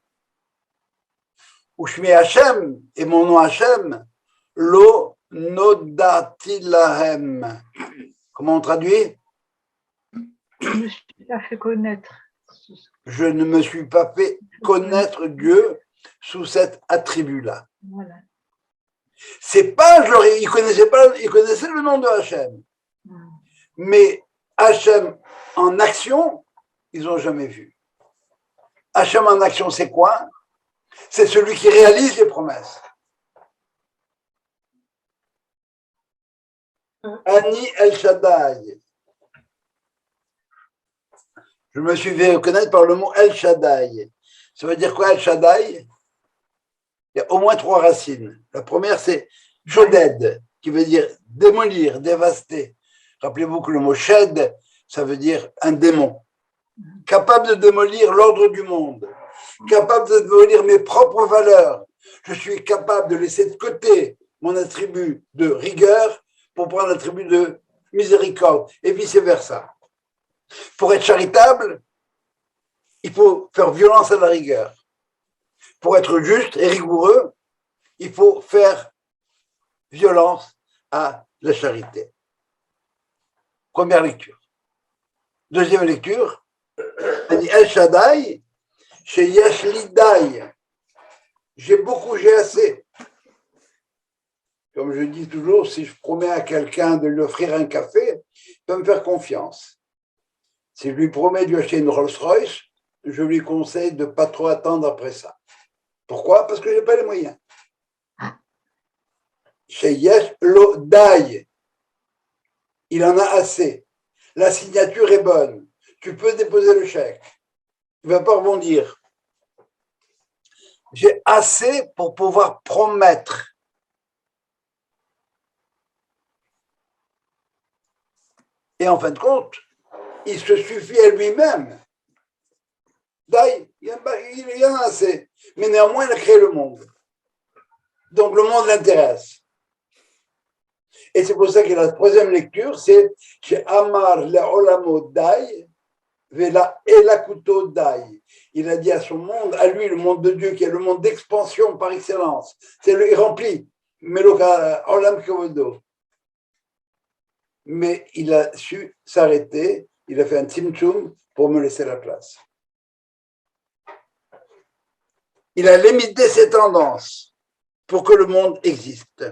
Ushmi Hashem, et mon nom Hashem, Lo Nodati Lahem. Comment on traduit? Je ne me suis pas fait connaître. Je ne me suis pas fait connaître Dieu sous cet attribut-là. Voilà. C'est pas, ils connaissaient le nom de Hachem. Mais Hachem en action, ils n'ont jamais vu. Hachem en action, c'est quoi? C'est celui qui réalise les promesses. Ani El Shaddai. Je me suis fait reconnaître par le mot El Shaddai. Ça veut dire quoi, El Shaddai? Il y a au moins 3 racines. La première, c'est Shoded, qui veut dire démolir, dévaster. Rappelez-vous que le mot Shed, ça veut dire un démon. Capable de démolir l'ordre du monde. Capable de démolir mes propres valeurs. Je suis capable de laisser de côté mon attribut de rigueur pour prendre l'attribut de miséricorde, et vice-versa. Pour être charitable, il faut faire violence à la rigueur. Pour être juste et rigoureux, il faut faire violence à la charité. Première lecture. Deuxième lecture, on dit El Shaddai, chez Yesh Lidai. J'ai beaucoup, j'ai assez. Comme je dis toujours, si je promets à quelqu'un de lui offrir un café, il peut me faire confiance. Si je lui promets de lui acheter une Rolls-Royce, je lui conseille de ne pas trop attendre après ça. Pourquoi? Parce que je n'ai pas les moyens. Chez Yesh Lodai, il en a assez. La signature est bonne. Tu peux déposer le chèque. Tu ne vas pas rebondir. J'ai assez pour pouvoir promettre. Et en fin de compte, il se suffit à lui-même. Il y en a assez. Mais néanmoins, il a créé le monde. Donc, le monde l'intéresse. Et c'est pour ça que la troisième lecture, c'est chez Amar Le'olamo Dai, Vela Elakuto Dai. Il a dit à son monde, à lui, le monde de Dieu, qui est le monde d'expansion par excellence. C'est le rempli. Meloka Olam Kovodo. Mais il a su s'arrêter, il a fait un tzimtzum pour me laisser la place. Il a limité ses tendances pour que le monde existe.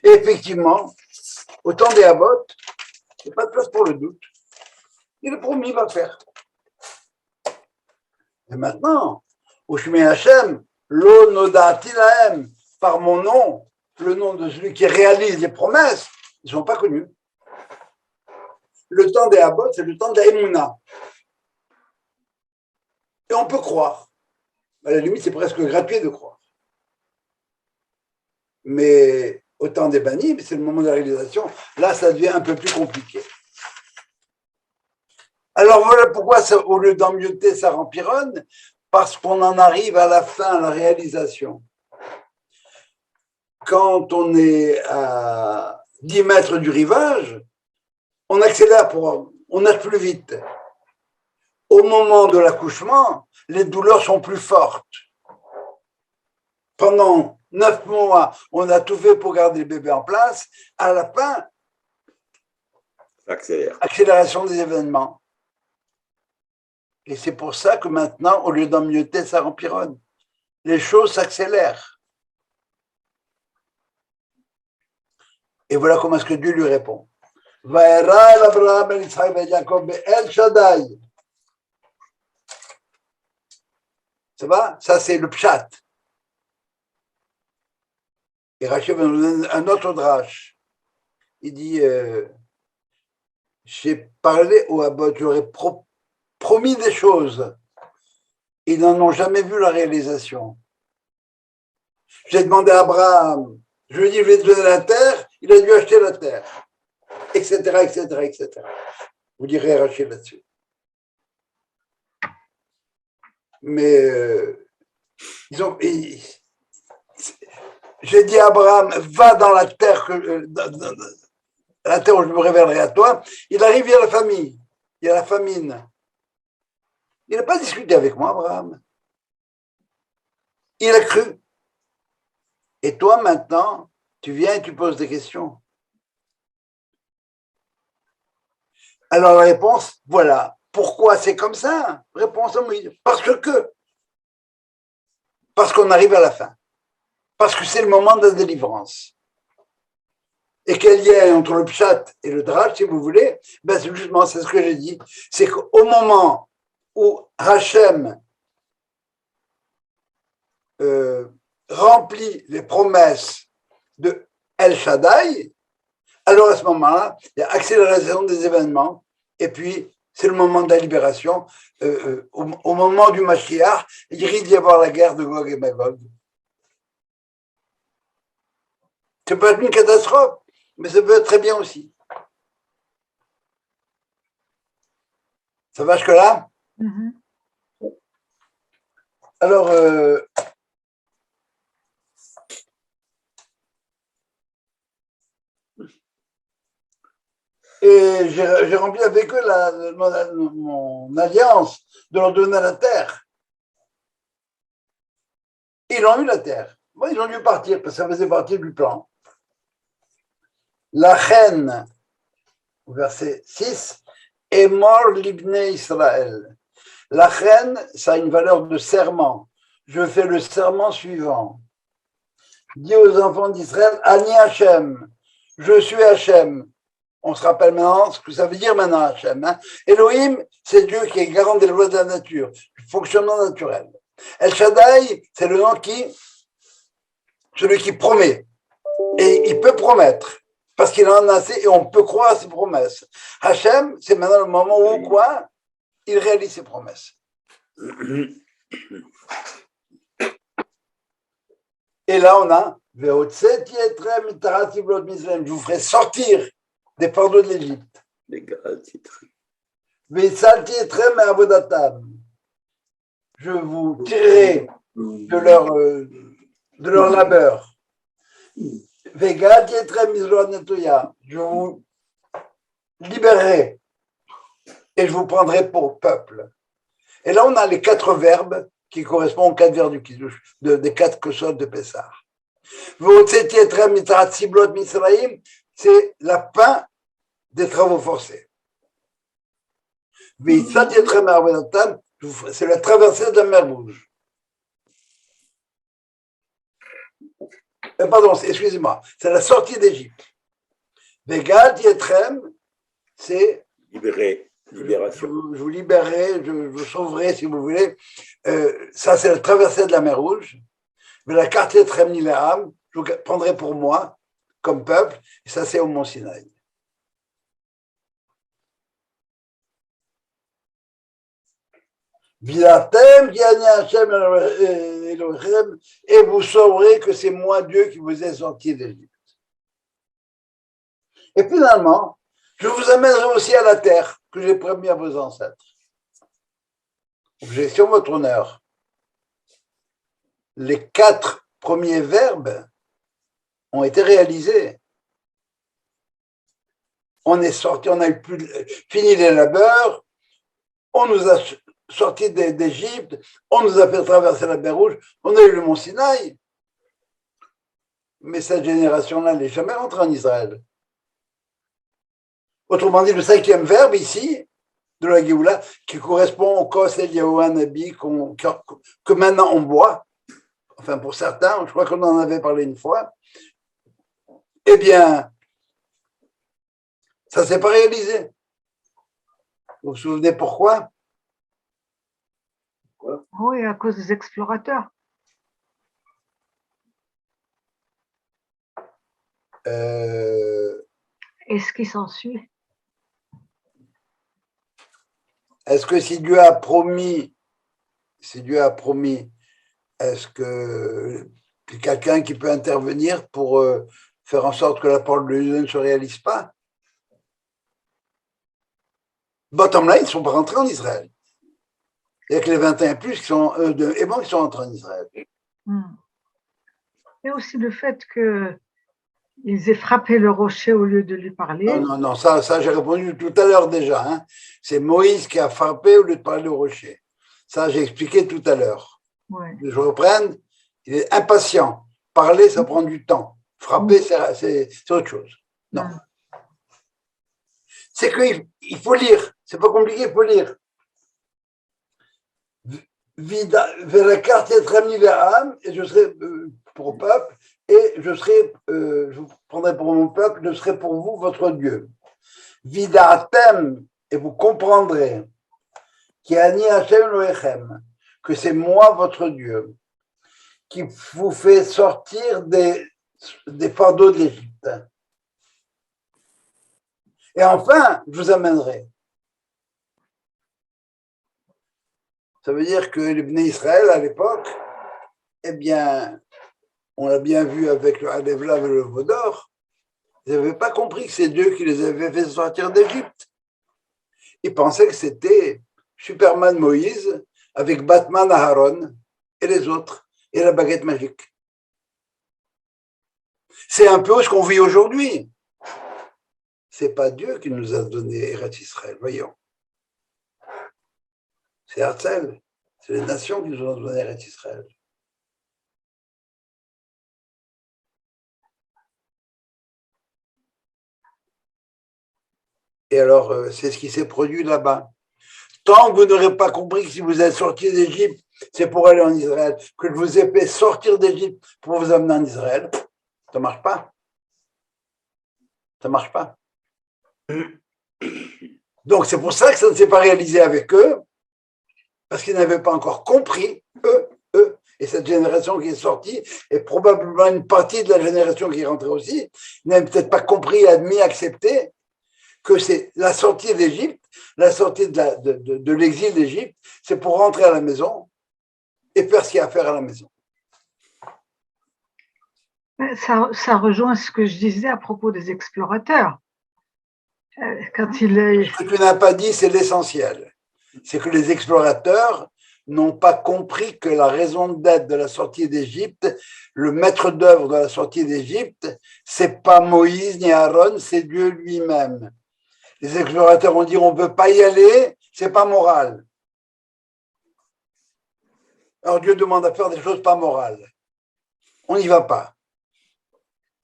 Et effectivement, au temps des Havot, il n'y a pas de place pour le doute. Il est promis, il va faire. Et maintenant, Ushmi Hashem, Lo Nodati Lahem, par mon nom, le nom de celui qui réalise les promesses, ils ne sont pas connus. Le temps des Havot, c'est le temps de la Emouna. Et on peut croire. À la limite, c'est presque gratuit de croire. Mais au temps des bannis, c'est le moment de la réalisation. Là, ça devient un peu plus compliqué. Alors voilà pourquoi, au lieu d'emmieuter, ça rempironne, parce qu'on en arrive à la fin, à la réalisation. Quand on est à 10 mètres du rivage, on accélère, on nage plus vite. Au moment de l'accouchement, les douleurs sont plus fortes. Pendant 9 mois, on a tout fait pour garder le bébé en place. À la fin, accélération des événements. Et c'est pour ça que maintenant, au lieu d'emmieuter, ça rempironne. Les choses s'accélèrent. Et voilà comment est-ce que Dieu lui répond. Vaera el Abraham, el Yitzhak, el Jacob, El Shaddai. Ça va? Ça, c'est le pshat. Et Rachel va nous donner un autre drache. Il dit, j'ai parlé au Habot, j'aurais promis des choses. Ils n'en ont jamais vu la réalisation. J'ai demandé à Abraham, je lui ai dit, je vais te donner la terre, il a dû acheter la terre, etc., etc., etc. Vous direz Rachel là-dessus. Mais j'ai dit à Abraham, va dans la terre, la terre où je me révélerai à toi. Il arrive, il y a la famille, il y a la famine. Il n'a pas discuté avec moi, Abraham. Il a cru. Et toi, maintenant, tu viens et tu poses des questions. Alors la réponse, voilà. Pourquoi c'est comme ça? Réponse à Moïse. Parce qu'on arrive à la fin. Parce que c'est le moment de la délivrance. Et quel lien entre le pshat et le drash, si vous voulez, ben c'est justement, c'est ce que j'ai dit, c'est qu'au moment où Hachem remplit les promesses de El Shaddai, alors à ce moment-là, il y a accélération des événements, et puis c'est le moment de la libération. Au moment du Mashiach, il risque d'y avoir la guerre de Gog et Magog. Ça peut être une catastrophe, mais ça peut être très bien aussi. Ça va jusque-là? Alors, et j'ai rempli avec eux mon alliance de leur donner la terre. Ils ont eu la terre. Bon, ils ont dû partir parce que ça faisait partie du plan. La reine, verset 6, est mort l'Ibné Israël. La reine, ça a une valeur de serment. Je fais le serment suivant. Dis aux enfants d'Israël, Ani Hachem, je suis Hachem. On se rappelle maintenant ce que ça veut dire maintenant Hachem. Hein. Elohim, c'est Dieu qui est garant des lois de la nature, du fonctionnement naturel. El Shaddai, c'est le nom celui qui promet. Et il peut promettre, parce qu'il en a assez et on peut croire à ses promesses. Hachem, c'est maintenant le moment où quoi il réalise ses promesses. Et là, on a je vous ferai sortir des fardeaux de l'Égypte. Je vous tirerai de leur labeur. Je vous libérerai et je vous prendrai pour peuple. Et là, on a les 4 verbes qui correspondent aux 4 verbes du Kiddush, des 4 kosot de Pessah. C'est la fin des travaux forcés. C'est la traversée de la mer Rouge. Pardon, excusez-moi, c'est la sortie d'Égypte. Vegat Yetrem, c'est libération. Je vous libérerai, je vous sauverai si vous voulez. Ça, c'est la traversée de la mer Rouge. Mais la carte Yetrem Nileam, je vous prendrai pour moi, comme peuple, et ça, c'est au Mont Sinaï. Et vous saurez que c'est moi Dieu qui vous ai sorti d'Égypte. Et finalement, je vous amènerai aussi à la terre que j'ai promis à vos ancêtres. J'ai sur votre honneur. Les 4 premiers verbes ont été réalisés. On est sorti, on a fini les labeurs, on nous a sortis d'Égypte, on nous a fait traverser la mer Rouge, on a eu le Mont Sinaï. Mais cette génération-là n'est jamais rentrée en Israël. Autrement dit, le 5e verbe ici, de la Géoula, qui correspond au Kos Eliyahu Hanabi que maintenant on boit, enfin pour certains, je crois qu'on en avait parlé une fois, eh bien, ça ne s'est pas réalisé. Vous vous souvenez pourquoi? Oui, à cause des explorateurs. Et ce qui s'ensuit. Est-ce que si Dieu a promis, est-ce que quelqu'un qui peut intervenir pour faire en sorte que la parole de Dieu ne se réalise pas? Bottom line, ils ne sont pas rentrés en Israël. Il n'y a que les 21 plus qui sont, de Hébreux qui sont entrés en Israël. Et aussi le fait qu'ils aient frappé le rocher au lieu de lui parler. Non, ça j'ai répondu tout à l'heure déjà. Hein. C'est Moïse qui a frappé au lieu de parler au rocher. Ça, j'ai expliqué tout à l'heure. Ouais. Je reprenne, il est impatient. Parler, ça prend du temps. Frapper, c'est autre chose. Non. C'est qu'il faut lire. C'est pas compliqué, il faut lire. Vers la carte Etrami Ve'am, et je serai pour le peuple, et je vous prendrai pour mon peuple, je serai pour vous votre Dieu. Vidatem, et vous comprendrez, qui ani Hashem Loechem, que c'est moi votre Dieu, qui vous fait sortir des fardeaux d'Égypte. Et enfin, je vous amènerai. Ça veut dire que les Bnei Israël, à l'époque, eh bien, on l'a bien vu avec le Hadevlav et le Vaudor, ils n'avaient pas compris que c'est Dieu qui les avait fait sortir d'Égypte. Ils pensaient que c'était Superman Moïse avec Batman Aaron et les autres, et la baguette magique. C'est un peu ce qu'on vit aujourd'hui. C'est pas Dieu qui nous a donné Eretz Israël, voyons. C'est Herzl, c'est les nations qui nous ont donné Eretz Israël. Et alors, c'est ce qui s'est produit là-bas. Tant que vous n'aurez pas compris que si vous êtes sortis d'Égypte, c'est pour aller en Israël, que je vous ai fait sortir d'Égypte pour vous amener en Israël, ça ne marche pas. Ça ne marche pas. Donc, c'est pour ça que ça ne s'est pas réalisé avec eux, parce qu'ils n'avaient pas encore compris, eux, et cette génération qui est sortie, et probablement une partie de la génération qui est rentrée aussi, n'avaient peut-être pas compris, admis, accepté que c'est la sortie d'Égypte, la sortie de l'exil d'Égypte, c'est pour rentrer à la maison et faire ce qu'il y a à faire à la maison. Ça rejoint ce que je disais à propos des explorateurs. Quand Ce que tu n'as pas dit, c'est l'essentiel. C'est que les explorateurs n'ont pas compris que la raison d'être de la sortie d'Égypte, le maître d'œuvre de la sortie d'Égypte, c'est pas Moïse ni Aaron, c'est Dieu lui-même. Les explorateurs ont dit on ne peut pas y aller, c'est pas moral. Alors Dieu demande à faire des choses pas morales. On n'y va pas.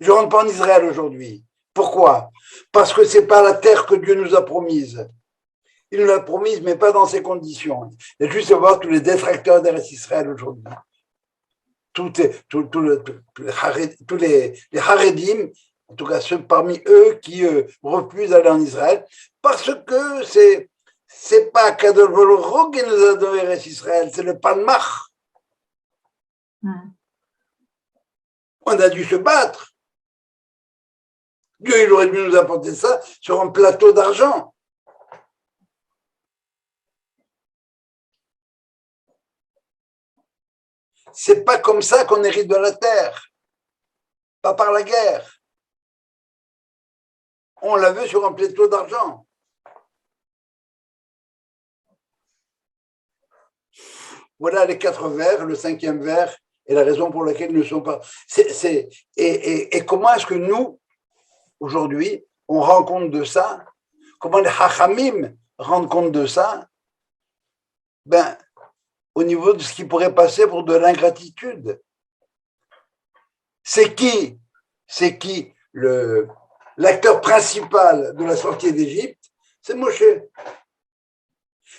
Je ne rentre pas en Israël aujourd'hui. Pourquoi? Parce que ce n'est pas la terre que Dieu nous a promise. Il nous l'a promise, mais pas dans ces conditions. Il y a juste à voir tous les détracteurs d'Eretz Israël aujourd'hui. Tous les Haredim, en tout cas ceux parmi eux qui refusent d'aller en Israël, parce que c'est pas Kadosh Baruch Hu qui nous a donné Eretz Israël, c'est le Palmach. On a dû se battre. Dieu, il aurait dû nous apporter ça sur un plateau d'argent. C'est pas comme ça qu'on hérite de la terre. Pas par la guerre. On l'a vu sur un plateau d'argent. Voilà les 4 vers, le 5e vers, et la raison pour laquelle nous ne sommes pas. Et comment est-ce que nous, aujourd'hui, on rend compte de ça? Comment les Hachamim rendent compte de ça? Ben, au niveau de ce qui pourrait passer pour de l'ingratitude. C'est qui l'acteur principal de la sortie d'Égypte? C'est Moshe.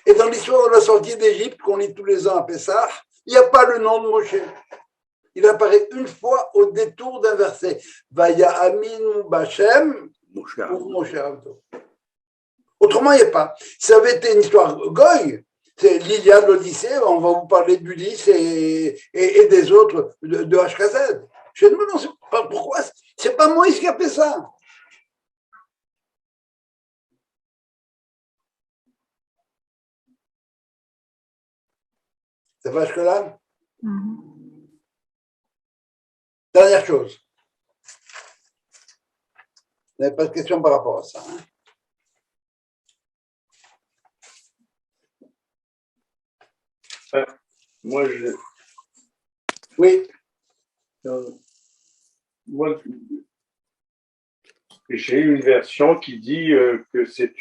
Et dans l'histoire de la sortie d'Égypte, qu'on lit tous les ans à Pessah, il n'y a pas le nom de Moshe. Il apparaît une fois au détour d'un verset. Vaya Aminu Bachem pour Moshe Rabbeinu. Autrement, il n'y a pas. Ça avait été une histoire goy. C'est l'Iliade, l'Odyssée, on va vous parler d'Ulysse et des autres de HKZ. Je me demande, non, c'est pas pourquoi. C'est pas Moïse qui a fait ça. Ça va jusque-là? Dernière chose. Vous n'avez pas de questions par rapport à ça. Hein? Moi, Oui, moi, j'ai une version qui dit que c'est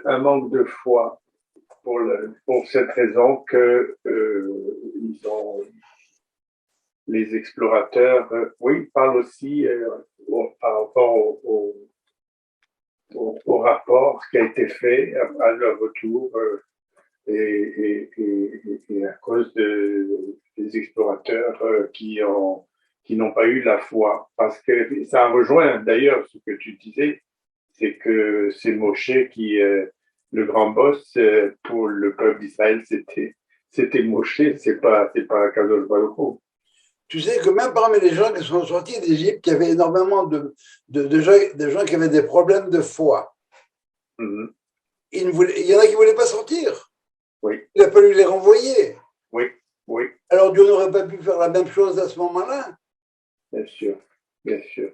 un manque de foi pour cette raison que les explorateurs, oui, parlent aussi par rapport au rapport qui a été fait à leur retour et à cause des explorateurs qui n'ont pas eu la foi. Parce que ça rejoint d'ailleurs ce que tu disais, c'est que c'est Moshe qui, le grand boss pour le peuple d'Israël, c'était Moshe, c'est pas Kadosh Baruch Hu. tu sais que même parmi les gens qui sont sortis d'Égypte, il y avait énormément de gens qui avaient des problèmes de foi. Mm-hmm. Il y en a qui ne voulaient pas sortir. Oui. Il a fallu les renvoyer. Oui, oui. Alors Dieu n'aurait pas pu faire la même chose à ce moment-là. Bien sûr, bien sûr.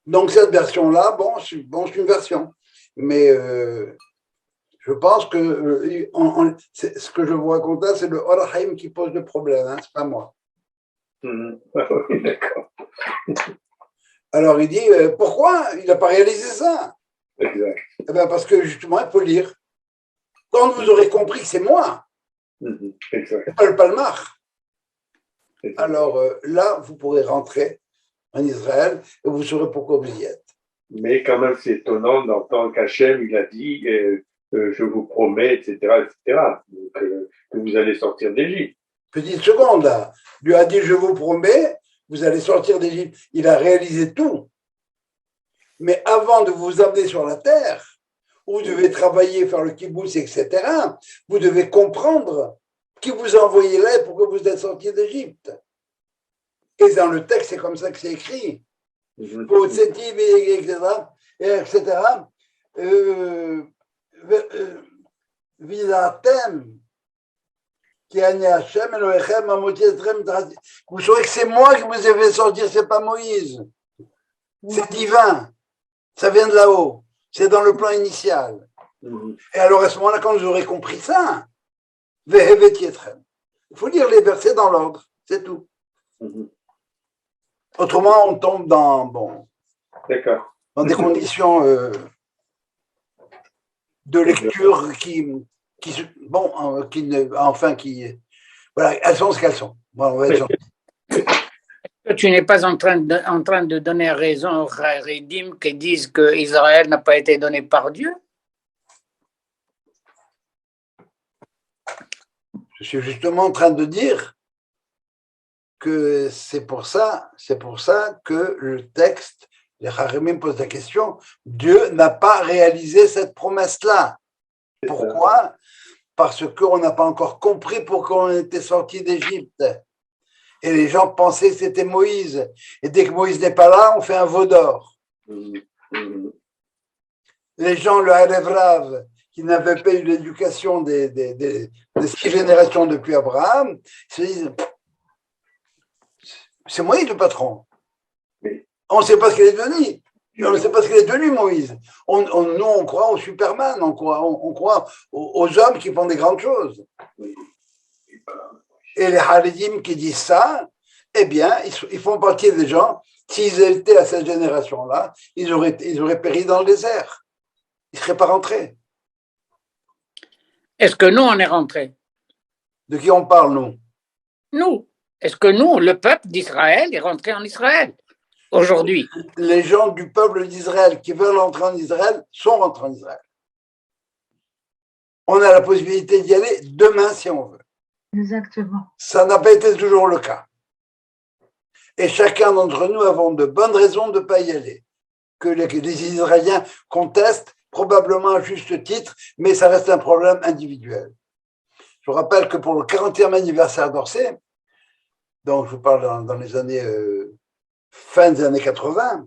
Donc cette version-là, bon, c'est une version. Mais je pense que ce que je vous raconte là, c'est le Or HaChaim qui pose le problème, hein, c'est pas moi. Oui, d'accord. Alors il dit, pourquoi il n'a pas réalisé ça? Exact. Eh bien, parce que justement, il faut lire. Quand vous aurez compris que c'est moi, Exact. pas le Palmar, Exact. alors là, vous pourrez rentrer en Israël et vous saurez pourquoi vous y êtes. Mais quand même, c'est étonnant d'entendre qu'Hachem, il a dit, je vous promets, etc., etc., donc, que vous allez sortir d'Égypte. Petite seconde, là. Lui a dit, je vous promets, vous allez sortir d'Égypte. Il a réalisé tout. Mais avant de vous amener sur la terre, où vous devez travailler, faire le kibbutz, etc., vous devez comprendre qui vous a envoyé là et pourquoi vous êtes sorti d'Égypte. Et dans le texte, c'est comme ça que c'est écrit. etc. Vidatem, vous saurez que c'est moi qui vous ai fait sortir, c'est pas Moïse. C'est divin. Ça vient de là-haut. C'est dans le plan initial. Et alors, à ce moment-là, quand vous aurez compris ça, il faut lire les versets dans l'ordre. C'est tout. Autrement, on tombe dans des conditions de lecture voilà, elles sont ce qu'elles sont. Bon, on va être gentil. Tu n'es pas en train de donner raison aux Haredim qui disent que Israël n'a pas été donné par Dieu? Je suis justement en train de dire que c'est pour ça que le texte, les Haredim posent la question, Dieu n'a pas réalisé cette promesse-là. Pourquoi? Parce qu'on n'a pas encore compris pourquoi on était sorti d'Égypte. Et les gens pensaient que c'était Moïse. Et dès que Moïse n'est pas là, on fait un veau d'or. Les gens, le Halev qui n'avaient pas eu l'éducation des 6 générations depuis Abraham, se disent, c'est Moïse le patron. On ne sait pas ce qu'il est devenu. On ne sait pas ce qu'il est devenu, Moïse. Nous, on croit au Superman, on croit aux hommes qui font des grandes choses. Et les Haredim qui disent ça, eh bien, ils font partie des gens, s'ils étaient à cette génération-là, ils auraient péri dans le désert. Ils ne seraient pas rentrés. Est-ce que nous, on est rentrés? De qui on parle, nous? Nous. Est-ce que nous, le peuple d'Israël, est rentré en Israël aujourd'hui? Les gens du peuple d'Israël qui veulent rentrer en Israël sont rentrés en Israël. On a la possibilité d'y aller demain si on veut. Exactement. Ça n'a pas été toujours le cas. Et chacun d'entre nous avons de bonnes raisons de ne pas y aller. Que les Israéliens contestent, probablement à juste titre, mais ça reste un problème individuel. Je vous rappelle que pour le 40e anniversaire d'Orsay, donc je vous parle dans les années fin des années 80,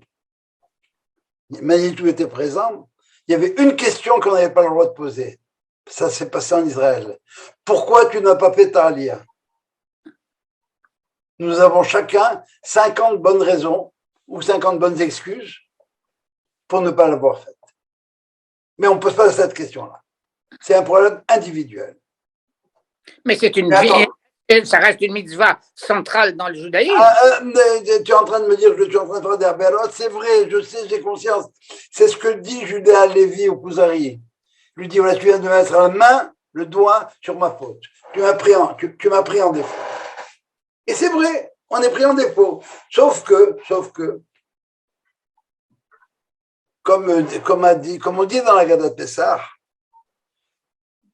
Manitou était présent, il y avait une question qu'on n'avait pas le droit de poser. Ça s'est passé en Israël. Pourquoi tu n'as pas fait ta aliyah? Nous avons chacun 50 bonnes raisons ou 50 bonnes excuses pour ne pas l'avoir faite. Mais on ne pose pas cette question-là. C'est un problème individuel. Mais c'est une Mais attends. ça reste une mitzvah centrale dans le judaïsme. Tu es en train de me dire que je suis en train de faire des aberrations. C'est vrai, je sais, j'ai conscience. C'est ce que dit Judas Lévi au Kuzari. Il lui dit, voilà, tu viens de mettre la main, le doigt sur ma faute. Tu m'as pris en défaut. Et c'est vrai, on est pris en défaut. Sauf que, comme on dit dans la Gadat Pessah,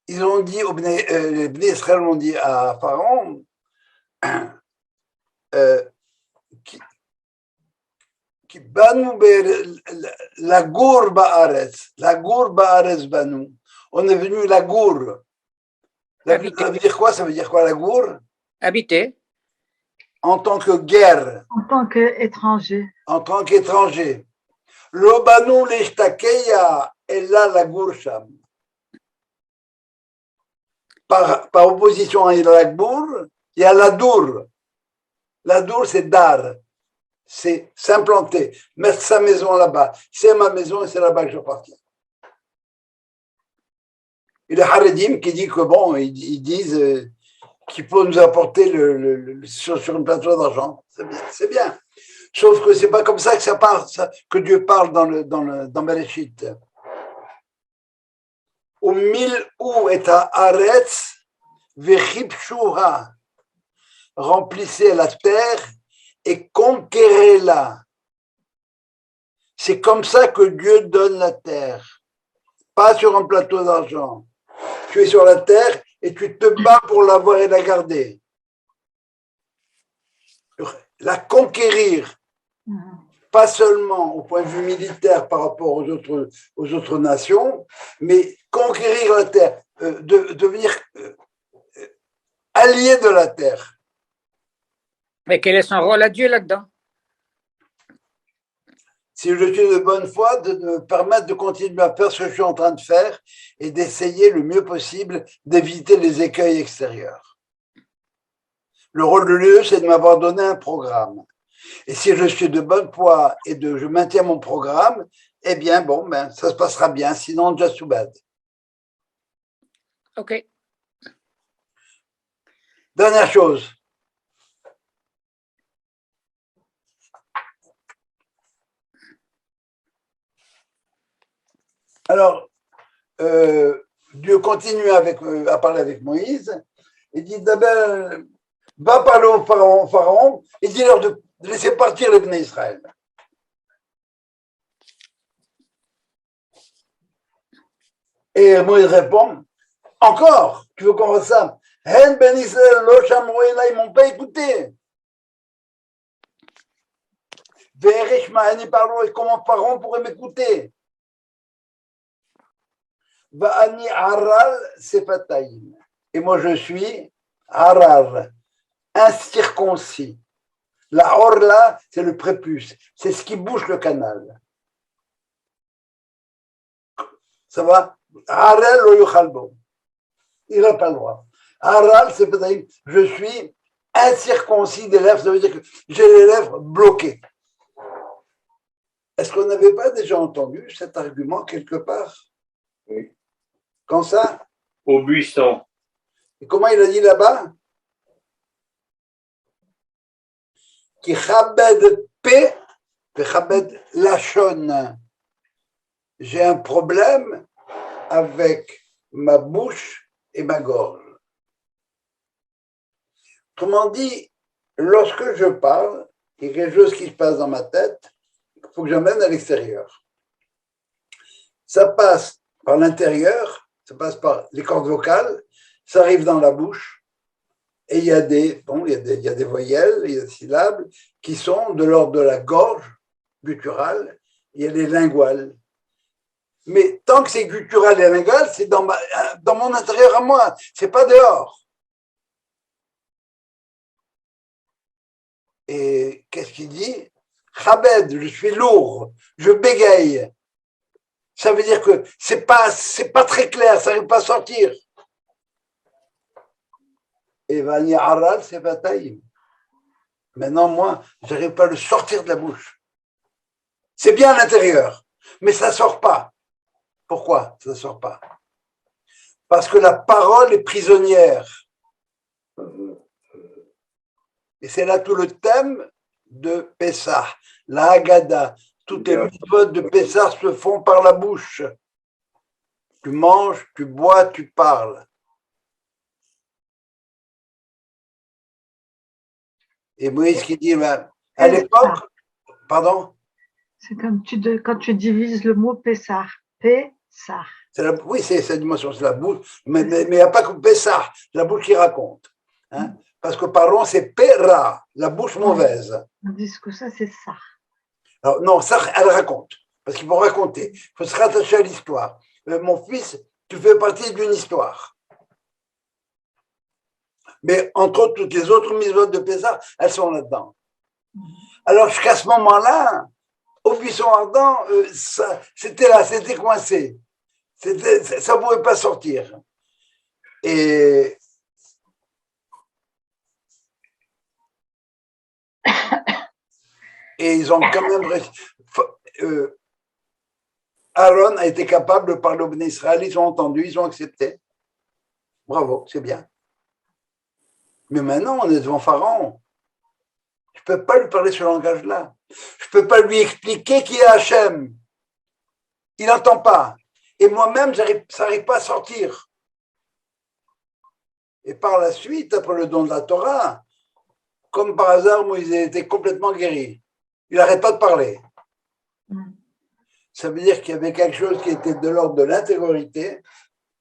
ils ont dit, les Bnei Israël ont dit à Pharaon, qui banu la gour ba'aretz banu. On est venu la gour. Ça veut dire quoi? Ça veut dire quoi la gour? Habiter. En tant que guerre. En tant qu'étranger. En tant qu'étranger. Lo banu l'ishtakeya ella la gour sham. Par opposition à la gour, il y a la dour. La dour, c'est dar. C'est s'implanter, mettre sa maison là-bas. C'est ma maison et c'est là-bas que j'appartiens. Et les Haredim qui disent que bon, ils disent qu'il faut nous apporter sur une plateau d'argent. C'est bien. Sauf que c'est pas comme ça que ça part, que Dieu parle dans Bereshit. Au mille où est à Aretz, vechipshuha. Remplissez la terre et conquérez-la. C'est comme ça que Dieu donne la terre. Pas sur un plateau d'argent. Tu es sur la terre et tu te bats pour l'avoir et la garder. La conquérir. Pas seulement au point de vue militaire par rapport aux autres nations, mais conquérir la terre, devenir allié de la terre. Mais quel est son rôle à Dieu là-dedans? Si je suis de bonne foi, de me permettre de continuer à faire ce que je suis en train de faire et d'essayer le mieux possible d'éviter les écueils extérieurs. Le rôle de Dieu, c'est de m'avoir donné un programme. Et si je suis de bonne foi et je maintiens mon programme, eh bien, ça se passera bien. Sinon, just too bad. OK. Dernière chose. Alors, Dieu continue à parler avec Moïse et dit d'abord, va parler au pharaon et dis-leur de laisser partir les Bnei Israël. Et Moïse répond, encore, tu veux qu'on fasse ça? Hen ben Israël, lo shamru elai, ils m'ont pas écouté. Ve'eresh ma'ani parlo, et comment Pharaon pourrait m'écouter? Va'ani aral sefataim. Et moi je suis aral, incirconcis. La orla, c'est le prépuce, c'est ce qui bouge le canal. Ça va? Aral lo yuchalbo. Il n'a pas le droit. Aral, c'est peut-être, je suis incirconcis des lèvres, ça veut dire que j'ai les lèvres bloquées. Est-ce qu'on n'avait pas déjà entendu cet argument quelque part? Oui. Quand ça? Au buisson. Et comment il a dit là-bas? Qui chabed pe, chabed lachon. J'ai un problème avec ma bouche et ma gorge. Autrement dit, lorsque je parle, il y a quelque chose qui se passe dans ma tête, il faut que j'emmène à l'extérieur. Ça passe par l'intérieur, ça passe par les cordes vocales, ça arrive dans la bouche, et il y a des voyelles, il y a des syllabes qui sont de l'ordre de la gorge gutturale, il y a les linguales. Mais tant que c'est guttural et lingual, c'est dans mon intérieur à moi, c'est pas dehors. Et qu'est-ce qu'il dit? Chabed, je suis lourd, je bégaye. Ça veut dire que c'est pas très clair, ça n'arrive pas à sortir. Et Vani Aral, c'est Bataïm. Maintenant, moi, je n'arrive pas à le sortir de la bouche. C'est bien à l'intérieur, mais ça ne sort pas. Pourquoi ça ne sort pas? Parce que la parole est prisonnière. Et c'est là tout le thème de Pessah, la Haggadah. Toutes les mitzvot de Pessah se font par la bouche. Tu manges, tu bois, tu parles. Et Moïse qui dit, ben, à l'époque, pardon? C'est comme quand tu divises le mot Pessah. Pessah. Oui, c'est cette dimension, c'est la bouche, mais il n'y a pas que Pessah, c'est la bouche qui raconte. Hein? Parce que parlons, c'est Pera, la bouche mauvaise. On dit que ça, c'est ça. Alors, non, ça, elle raconte, parce qu'il faut raconter, il faut se rattacher à l'histoire. Mon fils, tu fais partie d'une histoire. Mais entre autres, toutes les autres mitzvot de Pessah, elles sont là-dedans. Alors, jusqu'à ce moment-là, au buisson ardent, c'était là, c'était coincé. Ça ne pouvait pas sortir. Et ils ont quand même Aaron a été capable de parler au Béné Israël, ils ont entendu, ils ont accepté. Bravo, c'est bien. Mais maintenant, on est devant Pharaon. Je ne peux pas lui parler ce langage-là. Je ne peux pas lui expliquer qui est Hachem. Il n'entend pas. Et moi-même, ça n'arrive pas à sortir. Et par la suite, après le don de la Torah, comme par hasard, Moïse était complètement guéri. Il n'arrête pas de parler. Ça veut dire qu'il y avait quelque chose qui était de l'ordre de l'intériorité.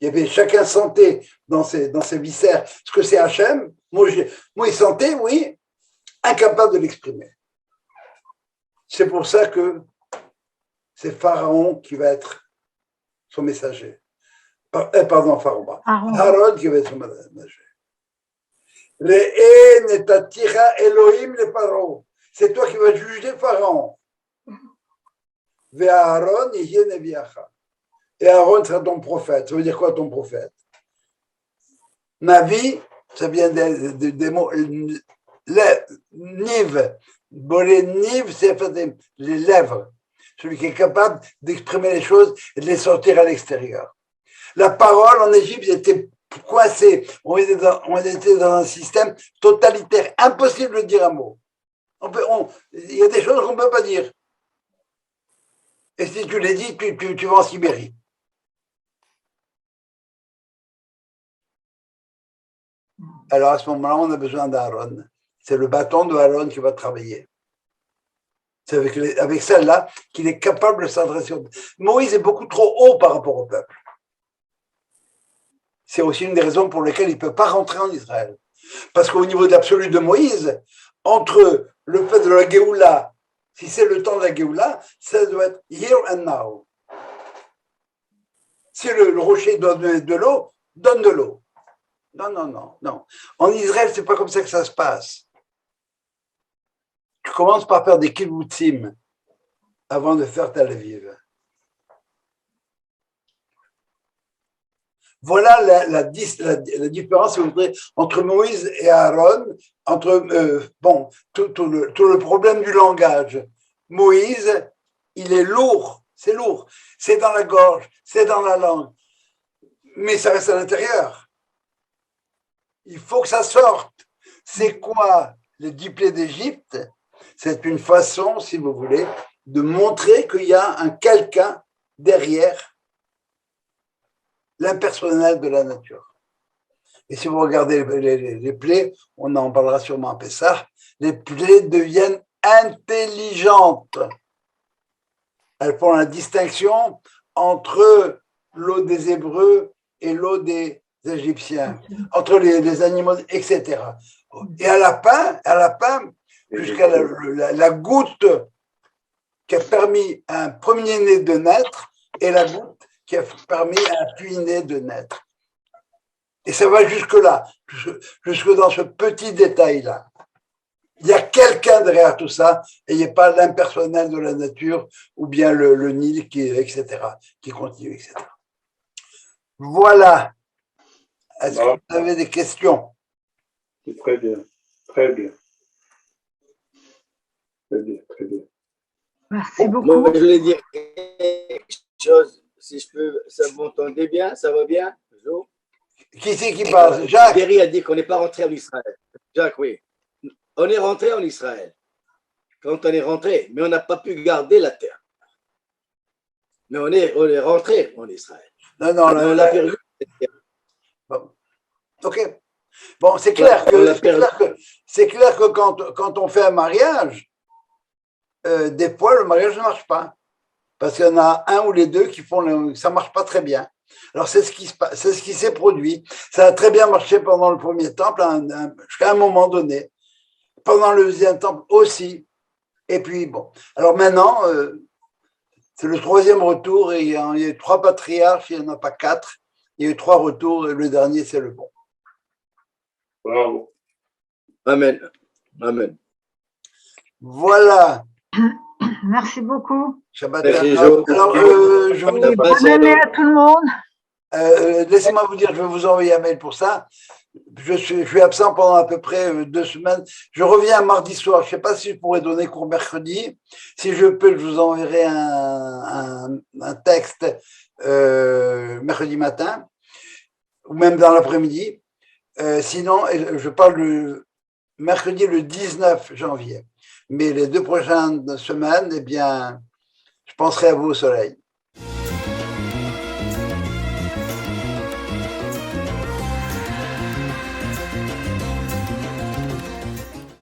Il y avait chacun sentait dans ses viscères ce que c'est Hachem. Moi, il sentait, oui, incapable de l'exprimer. C'est pour ça que c'est Pharaon qui va être son messager. Pardon, Pharaon. Aaron qui va être son messager. Elohim le Pharaon. C'est toi qui vas juger Pharaon. Et Aaron sera ton prophète. Ça veut dire quoi ton prophète? Navi, ça vient des mots niv. Niv, c'est les lèvres. Celui qui est capable d'exprimer les choses et de les sortir à l'extérieur. La parole en Égypte était coincée. On était dans un système totalitaire. Impossible de dire un mot. Il y a des choses qu'on ne peut pas dire. Et si tu les dis, tu vas en Sibérie. Alors à ce moment-là, on a besoin d'Aaron. C'est le bâton de Aaron qui va travailler. C'est avec celle-là qu'il est capable de s'adresser. Moïse est beaucoup trop haut par rapport au peuple. C'est aussi une des raisons pour lesquelles il ne peut pas rentrer en Israël. Parce qu'au niveau de l'absolu de Moïse, entre le fait de la Géoula, si c'est le temps de la Géoula, ça doit être here and now. Si le rocher donne de l'eau, donne de l'eau. Non. En Israël, c'est pas comme ça que ça se passe. Tu commences par faire des kibbutzim avant de faire Tel Aviv. Voilà la différence entre Moïse et Aaron, entre tout le problème du langage. Moïse, il est lourd, c'est dans la gorge, c'est dans la langue, mais ça reste à l'intérieur. Il faut que ça sorte. C'est quoi le 10 plaies d'Égypte? C'est une façon, si vous voulez, de montrer qu'il y a un quelqu'un derrière l'impersonnel de la nature. Et si vous regardez les plaies, on en parlera sûrement à Pessah, les plaies deviennent intelligentes. Elles font la distinction entre l'eau des Hébreux et l'eau des Égyptiens, entre les animaux, etc. Et à la fin, jusqu'à la goutte qui a permis à un premier-né de naître et la goutte qui a permis à un puits-né de naître. Et ça va jusque-là, jusque dans ce petit détail-là. Il y a quelqu'un derrière tout ça, et il n'y a pas l'impersonnel de la nature, ou bien le Nil, etc., qui continue, etc. Voilà. Est-ce que vous avez des questions? C'est très bien, très bien. Très bien. Merci beaucoup. Moi, je voulais dire quelque chose, si je peux, ça vous m'entendez bien, ça va bien, Jo? Qui c'est qui parle? Jacques? Berry a dit qu'on n'est pas rentré en Israël. Jacques, oui. On est rentré en Israël. Quand on est rentré, mais on n'a pas pu garder la terre. Mais on est rentré en Israël. Non, non, on l'a perdu. Bon. Ok. Bon, c'est clair que quand on fait un mariage, des fois, le mariage ne marche pas. Parce qu'il y en a un ou les deux qui font, ça ne marche pas très bien. Alors, c'est ce qui s'est produit. Ça a très bien marché pendant le premier temple, jusqu'à un moment donné. Pendant le deuxième temple aussi. Et puis, bon. Alors maintenant, c'est le troisième retour. Et il y a eu 3 patriarches, il n'y en a pas 4. Il y a eu 3 retours et le dernier, c'est le bon. Bravo. Amen. Amen. Voilà. Merci beaucoup. Shabbat Merci, Alors, je vous dis Bonne année à tout le monde. laissez-moi vous dire, je vais vous envoyer un mail pour ça. Je suis absent pendant à peu près 2 semaines. Je reviens mardi soir. Je ne sais pas si je pourrais donner cours mercredi. Si je peux, je vous enverrai un texte mercredi matin ou même dans l'après-midi. Sinon, je parle le mercredi le 19 janvier. Mais les 2 prochaines semaines, eh bien, je penserai à vous au soleil.